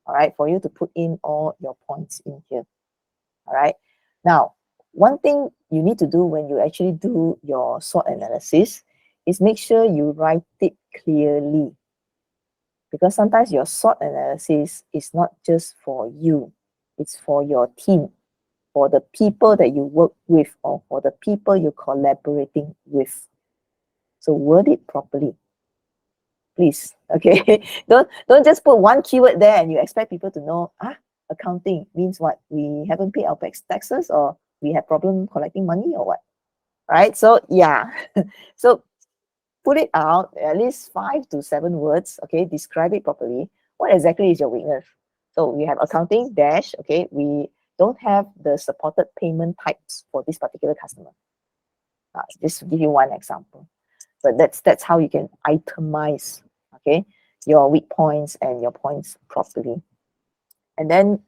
All right, for you to put in all your points in here. All right. Now, one thing you need to do when you actually do your SWOT analysis is make sure you write it clearly. Because sometimes your SWOT analysis is not just for you, it's for your team, for the people that you work with, or for the people you're collaborating with. So word it properly. Please, okay? Don't just put one keyword there and you expect people to know, accounting means what? We haven't paid our taxes, or we have problem collecting money, or what? Right? So yeah, so put it out, at least 5 to 7 words, okay? Describe it properly. What exactly is your weakness? So we have accounting dash, okay? We don't have the supported payment types for this particular customer. Just to give you one example. But that's how you can itemize, okay, your weak points and your points properly. And then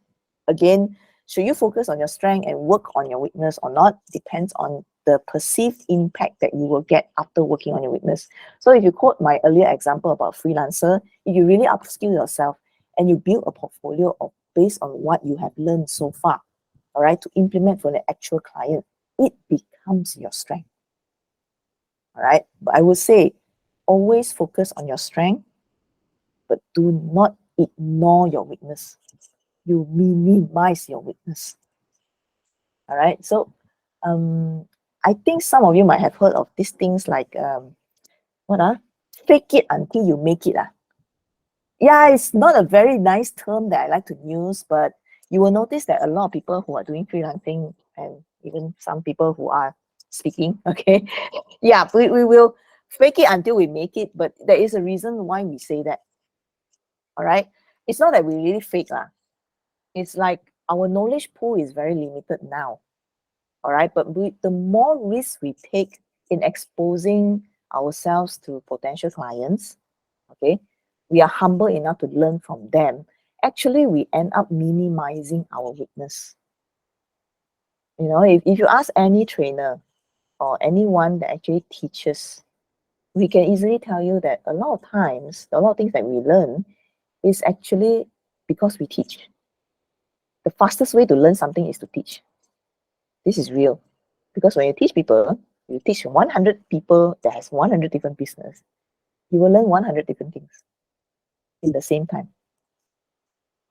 again, should you focus on your strength and work on your weakness or not depends on the perceived impact that you will get after working on your weakness. So if you quote my earlier example about freelancer, if you really upskill yourself and you build a portfolio based on what you have learned so far, all right, to implement for the actual client, it becomes your strength. All right, but I would say always focus on your strength, but do not ignore your weakness. You minimize your weakness. All right, so I think some of you might have heard of these things like fake it until you make it. Yeah, it's not a very nice term that I like to use, but you will notice that a lot of people who are doing freelancing, and even some people who are speaking, okay, yeah, we will fake it until we make it, but there is a reason why we say that. All right. It's not that we really fake lah. It's like our knowledge pool is very limited now. All right. But the more risk we take in exposing ourselves to potential clients, okay, we are humble enough to learn from them. Actually, we end up minimizing our weakness. You know, if you ask any trainer or anyone that actually teaches, we can easily tell you that a lot of times, a lot of things that we learn is actually because we teach. The fastest way to learn something is to teach. This is real. Because when you teach people, you teach 100 people that has 100 different business, you will learn 100 different things in the same time.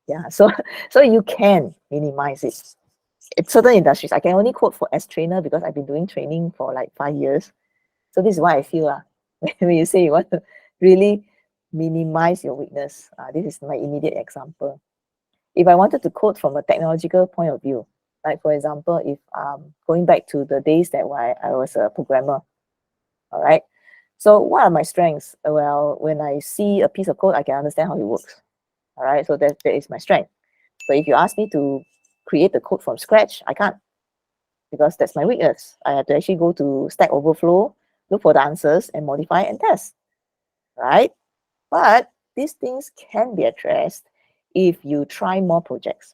Yeah, so you can minimize it. It's certain industries. I can only quote for as trainer because I've been doing training for like 5 years. So this is why I feel when you say you want to really minimize your weakness, this is my immediate example. If I wanted to quote from a technological point of view, like for example, if going back to the days that I was a programmer, all right. So what are my strengths? Well, when I see a piece of code, I can understand how it works. All right. So that is my strength. So if you ask me to create the code from scratch, I can't, because that's my weakness. I have to actually go to Stack Overflow, look for the answers and modify and test, right? But these things can be addressed if you try more projects.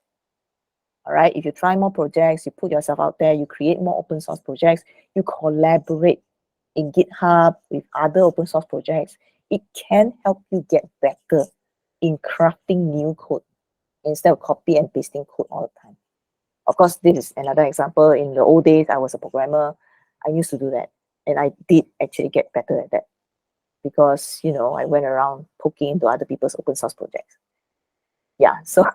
All right, if you try more projects, you put yourself out there, you create more open source projects, you collaborate in GitHub with other open source projects, it can help you get better in crafting new code instead of copy and pasting code all the time. Of course, this is another example. In the old days, I was a programmer. I used to do that. And I did actually get better at that because, you know, I went around poking into other people's open source projects. Yeah, so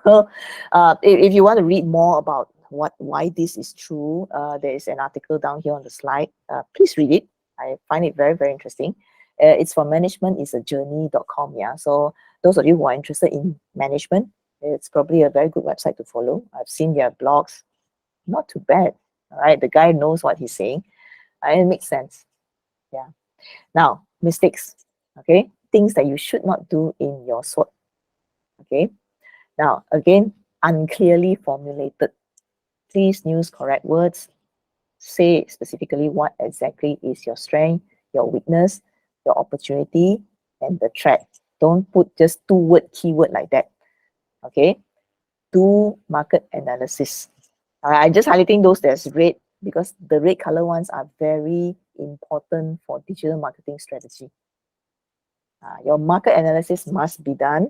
if you want to read more about why this is true, there is an article down here on the slide. Please read it. I find it very, very interesting. It's from managementisAjourney.com. Yeah, so those of you who are interested in management, it's probably a very good website to follow. I've seen their blogs. Not too bad. All right, the guy knows what he's saying. It makes sense. Yeah. Now, mistakes. Okay, things that you should not do in your SWOT. Okay. Now, again, unclearly formulated. Please use correct words. Say specifically what exactly is your strength, your weakness, your opportunity, and the threat. Don't put just two-word keyword like that. Okay? Do market analysis. I'm just highlighting those that's red because the red color ones are very important for digital marketing strategy. Your market analysis must be done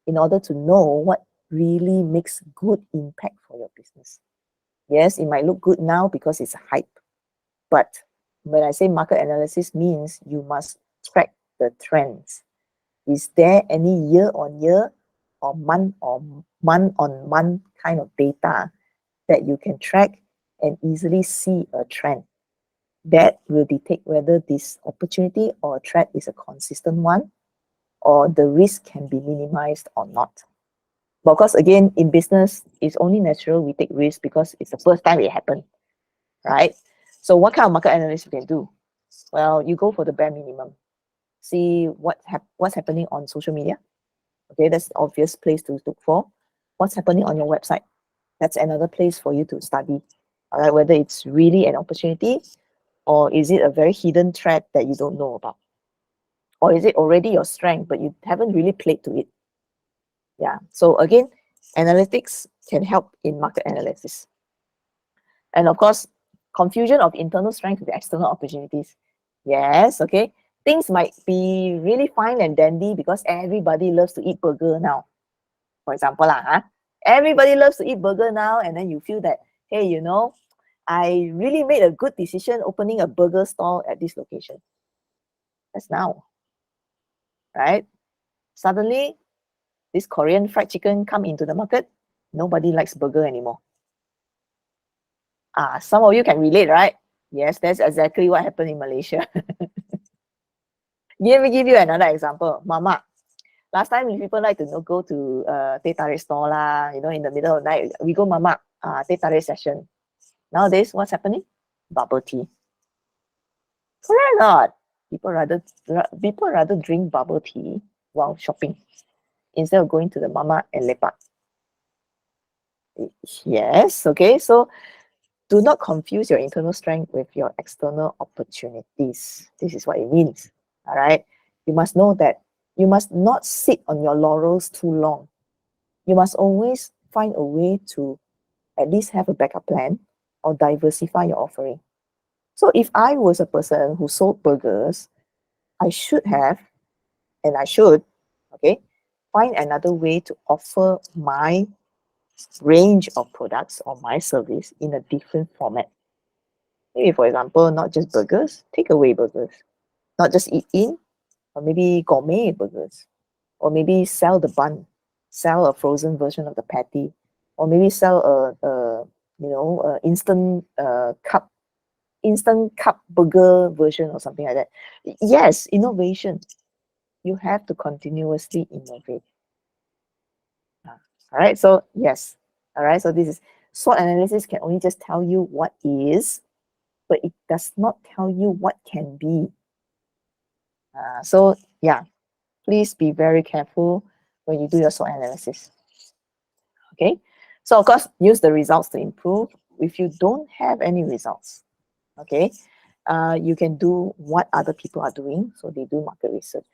in order to know what really makes good impact for your business. Yes, it might look good now because it's a hype. But when I say market analysis means you must track the trends. Is there any year-on-year or month-on-month kind of data that you can track and easily see a trend? That will dictate whether this opportunity or threat is a consistent one or the risk can be minimized or not. Because again, in business, it's only natural we take risks because it's the first time it happened, right? So what kind of market analysis you can do? Well, you go for the bare minimum. See what's happening on social media. Okay, that's the obvious place to look for. What's happening on your website? That's another place for you to study. All right, whether it's really an opportunity or is it a very hidden threat that you don't know about? Or is it already your strength, but you haven't really played to it? Yeah, so again, analytics can help in market analysis. And of course, confusion of internal strength with external opportunities. Yes, okay. Things might be really fine and dandy because everybody loves to eat burger now. For example, everybody loves to eat burger now, and then you feel that, hey, you know, I really made a good decision opening a burger stall at this location. That's now, right? Suddenly, this Korean fried chicken come into the market. Nobody likes burger anymore. Some of you can relate, right? Yes, that's exactly what happened in Malaysia. Let me give you another example. Mama. Last time, people like to go to teh tarik store lah, you know, in the middle of the night. We go mama, teh tarik session. Nowadays, what's happening? Bubble tea. Correct or not? People rather drink bubble tea while shopping. instead of going to the mama and lepak. Yes, okay. So do not confuse your internal strength with your external opportunities. This is what it means. All right. You must know that you must not sit on your laurels too long. You must always find a way to at least have a backup plan or diversify your offering. So if I was a person who sold burgers, I should have, and I should, okay, find another way to offer my range of products or my service in a different format. Maybe, for example, not just burgers, takeaway burgers, not just eat in, or maybe gourmet burgers, or maybe sell the bun, sell a frozen version of the patty, or maybe sell instant cup burger version or something like that. Yes, innovation. You have to continuously innovate. All right. So yes. All right. So this is SWOT analysis can only just tell you what is, but it does not tell you what can be. So yeah, please be very careful when you do your SWOT analysis. Okay. So of course, use the results to improve. If you don't have any results, okay, you can do what other people are doing. So they do market research.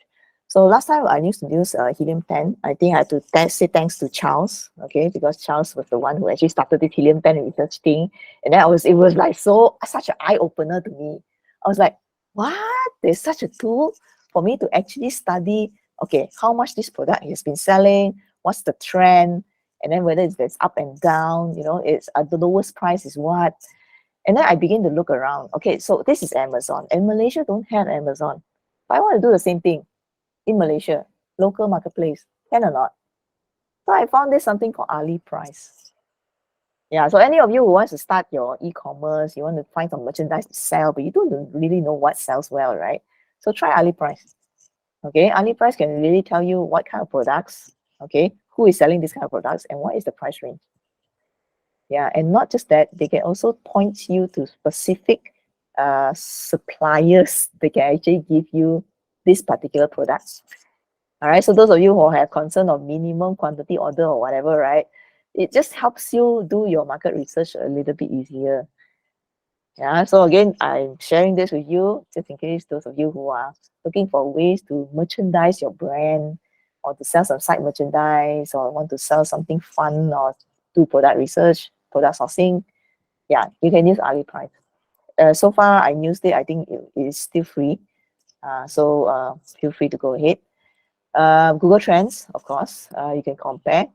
So last time I used to use helium-10. I think I had to say thanks to Charles, okay, because Charles was the one who actually started the helium-10 research thing. And then it was like such an eye-opener to me. I was like, what? There's such a tool for me to actually study, okay, how much this product has been selling, what's the trend, and then whether it's up and down, it's the lowest price is what. And then I begin to look around. Okay, so this is Amazon, and Malaysia don't have Amazon. But I want to do the same thing in Malaysia, local marketplace, can or not? So I found this something called Ali Price. Yeah, so any of you who wants to start your e-commerce, you want to find some merchandise to sell, but you don't really know what sells well, right? So try Ali Price. Okay, Ali Price can really tell you what kind of products, okay, who is selling this kind of products, and what is the price range. Yeah, and not just that, they can also point you to specific suppliers that can actually give you this particular products. All right, so those of you who have concern of minimum quantity order or whatever, right, it just helps you do your market research a little bit easier. Yeah, so again, I'm sharing this with you just in case those of you who are looking for ways to merchandise your brand or to sell some side merchandise or want to sell something fun or do product research, product sourcing. Yeah, you can use AliPrice. So far, I used it. I think it is still free. So feel free to go ahead. Google Trends, of course, you can compare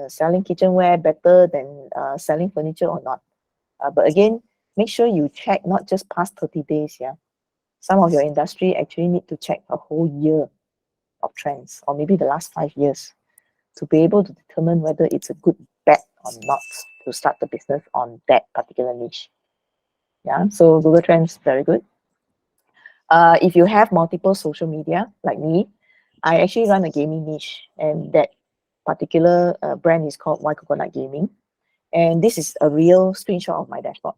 selling kitchenware better than selling furniture or not. But again, make sure you check not just past 30 days. Yeah, some of your industry actually need to check a whole year of trends, or maybe the last 5 years, to be able to determine whether it's a good bet or not to start the business on that particular niche. Yeah, so Google Trends, very good. If you have multiple social media, like me, I actually run a gaming niche, and that particular brand is called White Coconut Gaming. And this is a real screenshot of my dashboard.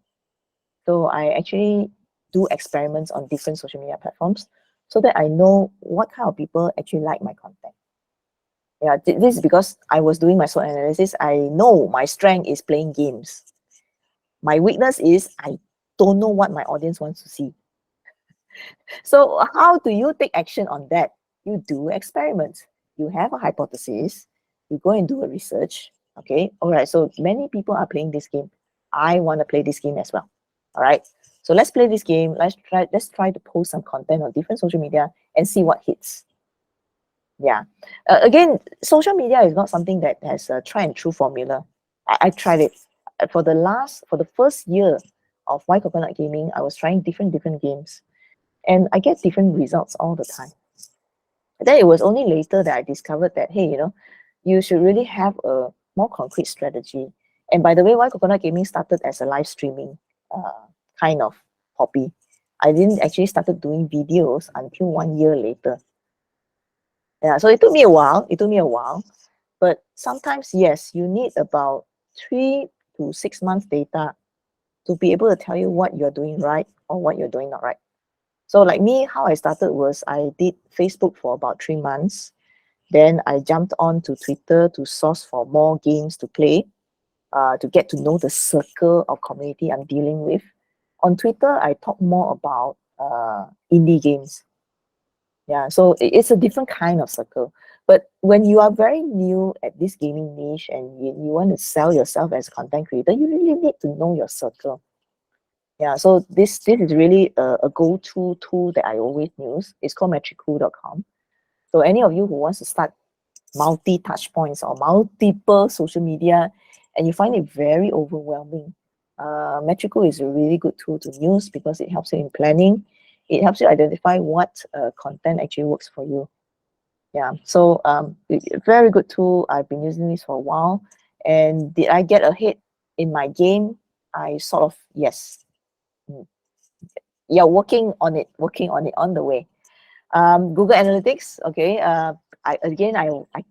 So I actually do experiments on different social media platforms so that I know what kind of people actually like my content. Yeah, this is because I was doing my SWOT analysis. I know my strength is playing games. My weakness is I don't know what my audience wants to see. So how do you take action on that? You do experiments. You have a hypothesis. You go and do a research. Okay. All right. So many people are playing this game. I want to play this game as well. All right. So let's play this game. Let's try to post some content on different social media and see what hits. Yeah. Again, social media is not something that has a try and true formula. I tried it for the first year of White Coconut Gaming. I was trying different games, and I get different results all the time. Then it was only later that I discovered that, hey, you should really have a more concrete strategy. And by the way, White Coconut Gaming started as a live streaming kind of hobby. I didn't actually started doing videos until 1 year later. Yeah, so it took me a while. But sometimes, yes, you need about 3 to 6 months data to be able to tell you what you're doing right or what you're doing not right. So like me, how I started was I did Facebook for about 3 months. Then I jumped on to Twitter to source for more games to play, to get to know the circle of community I'm dealing with. On Twitter, I talk more about indie games. Yeah, so it's a different kind of circle. But when you are very new at this gaming niche and you want to sell yourself as a content creator, you really need to know your circle. Yeah, so this is really a go-to tool that I always use. It's called metricool.com. So any of you who wants to start multi-touch points or multiple social media and you find it very overwhelming, Metricool is a really good tool to use because it helps you in planning. It helps you identify what content actually works for you. Yeah, so very good tool. I've been using this for a while. And did I get ahead in my game? I sort of, yes. Yeah, working on it on the way. Google Analytics, okay. I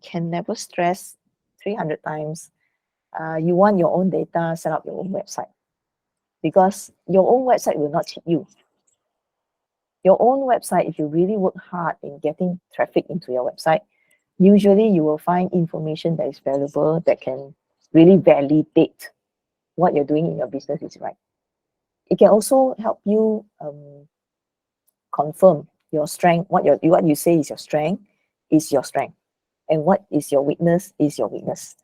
can never stress 300 times. You want your own data, set up your own website. Because your own website will not cheat you. Your own website, if you really work hard in getting traffic into your website, usually you will find information that is valuable, that can really validate what you're doing in your business is right. It can also help you confirm your strength. What you say is your strength is your strength, and what is your weakness is your weakness.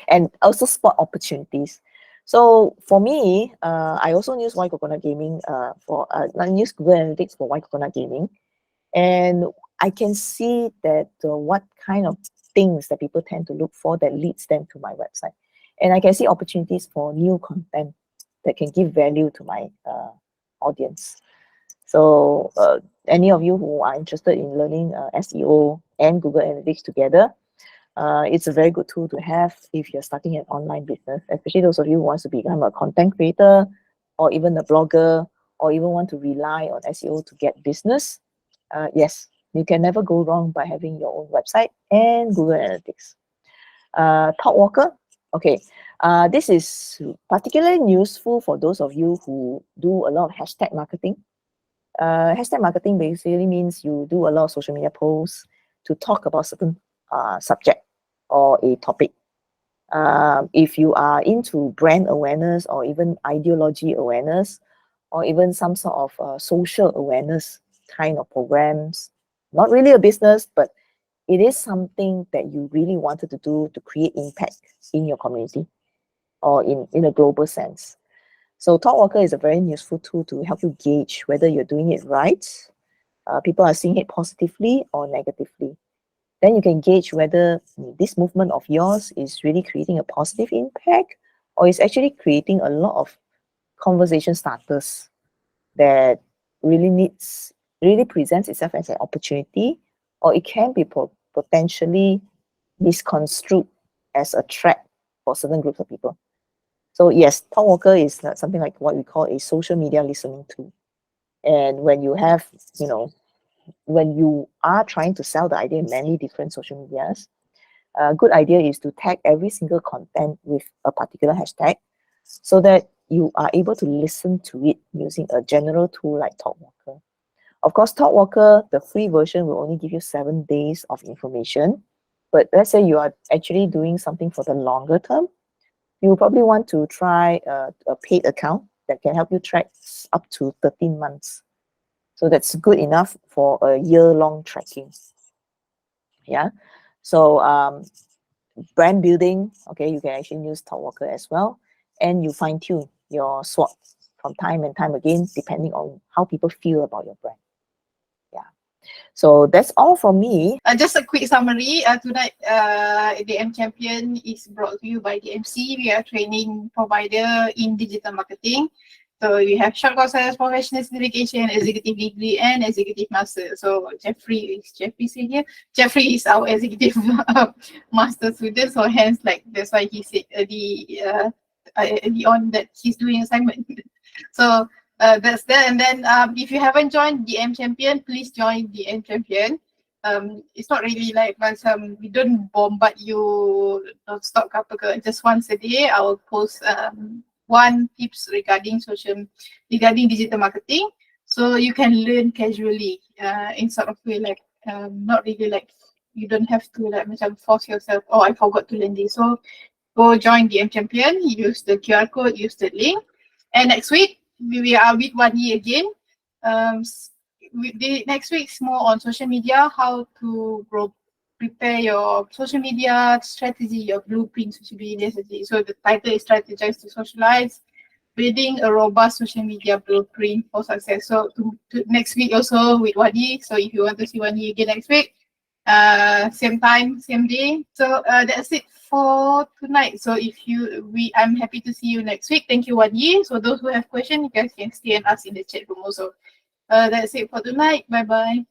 And also spot opportunities. So for me, I also use White Coconut Gaming I use Google Analytics for White Coconut Gaming, and I can see that what kind of things that people tend to look for that leads them to my website, and I can see opportunities for new content that can give value to my audience. So any of you who are interested in learning SEO and Google Analytics together, it's a very good tool to have if you're starting an online business, especially those of you who want to become a content creator or even a blogger or even want to rely on SEO to get business. Yes, you can never go wrong by having your own website and Google Analytics. Talkwalker, okay. This is particularly useful for those of you who do a lot of hashtag marketing. Hashtag marketing basically means you do a lot of social media posts to talk about certain subject or a topic. If you are into brand awareness or even ideology awareness or even some sort of social awareness kind of programs, not really a business, but it is something that you really wanted to do to create impact in your community or in a global sense. So Talkwalker is a very useful tool to help you gauge whether you're doing it right. People are seeing it positively or negatively. Then you can gauge whether this movement of yours is really creating a positive impact or is actually creating a lot of conversation starters that really presents itself as an opportunity, or it can be potentially misconstrued as a threat for certain groups of people. So yes, Talkwalker is something like what we call a social media listening tool. And when you have, when you are trying to sell the idea in many different social medias, a good idea is to tag every single content with a particular hashtag so that you are able to listen to it using a general tool like Talkwalker. Of course, Talkwalker, the free version, will only give you 7 days of information. But let's say you are actually doing something for the longer term, you probably want to try a paid account that can help you track up to 13 months. So that's good enough for a year-long tracking. Yeah. So brand building, okay, you can actually use Talkwalker as well. And you fine-tune your SWOT from time and time again, depending on how people feel about your brand. Yeah. So that's all from me. Just a quick summary. Tonight, DMChampion is brought to you by DMC. We are training provider in digital marketing. So we have short courses, professional certification, executive degree, and executive master. So Jeffrey here. Jeffrey is our executive master student. So hence, like that's why he said on that he's doing assignment. So that's that. And then if you haven't joined DMChampion, please join DMChampion. It's not really like we don't bombard you non-stop just once a day. I will post one tips regarding digital marketing, so you can learn casually in sort of way like not really like you don't have to like macam force yourself, oh I forgot to learn this. So go join DMChampion, use the QR code, use the link. And next week we are with Wani again. Next week is more on social media, how to prepare your social media strategy, your blueprint social media strategy. So the title is Strategize to Socialize, building a robust social media blueprint for success. So next week also with Wadi. So if you want to see Wadi again next week, same time, same day. So that's it for tonight. So I'm happy to see you next week. Thank you, Wadi. So those who have questions, you guys can stay and ask in the chat room also. That's it for tonight. Bye bye.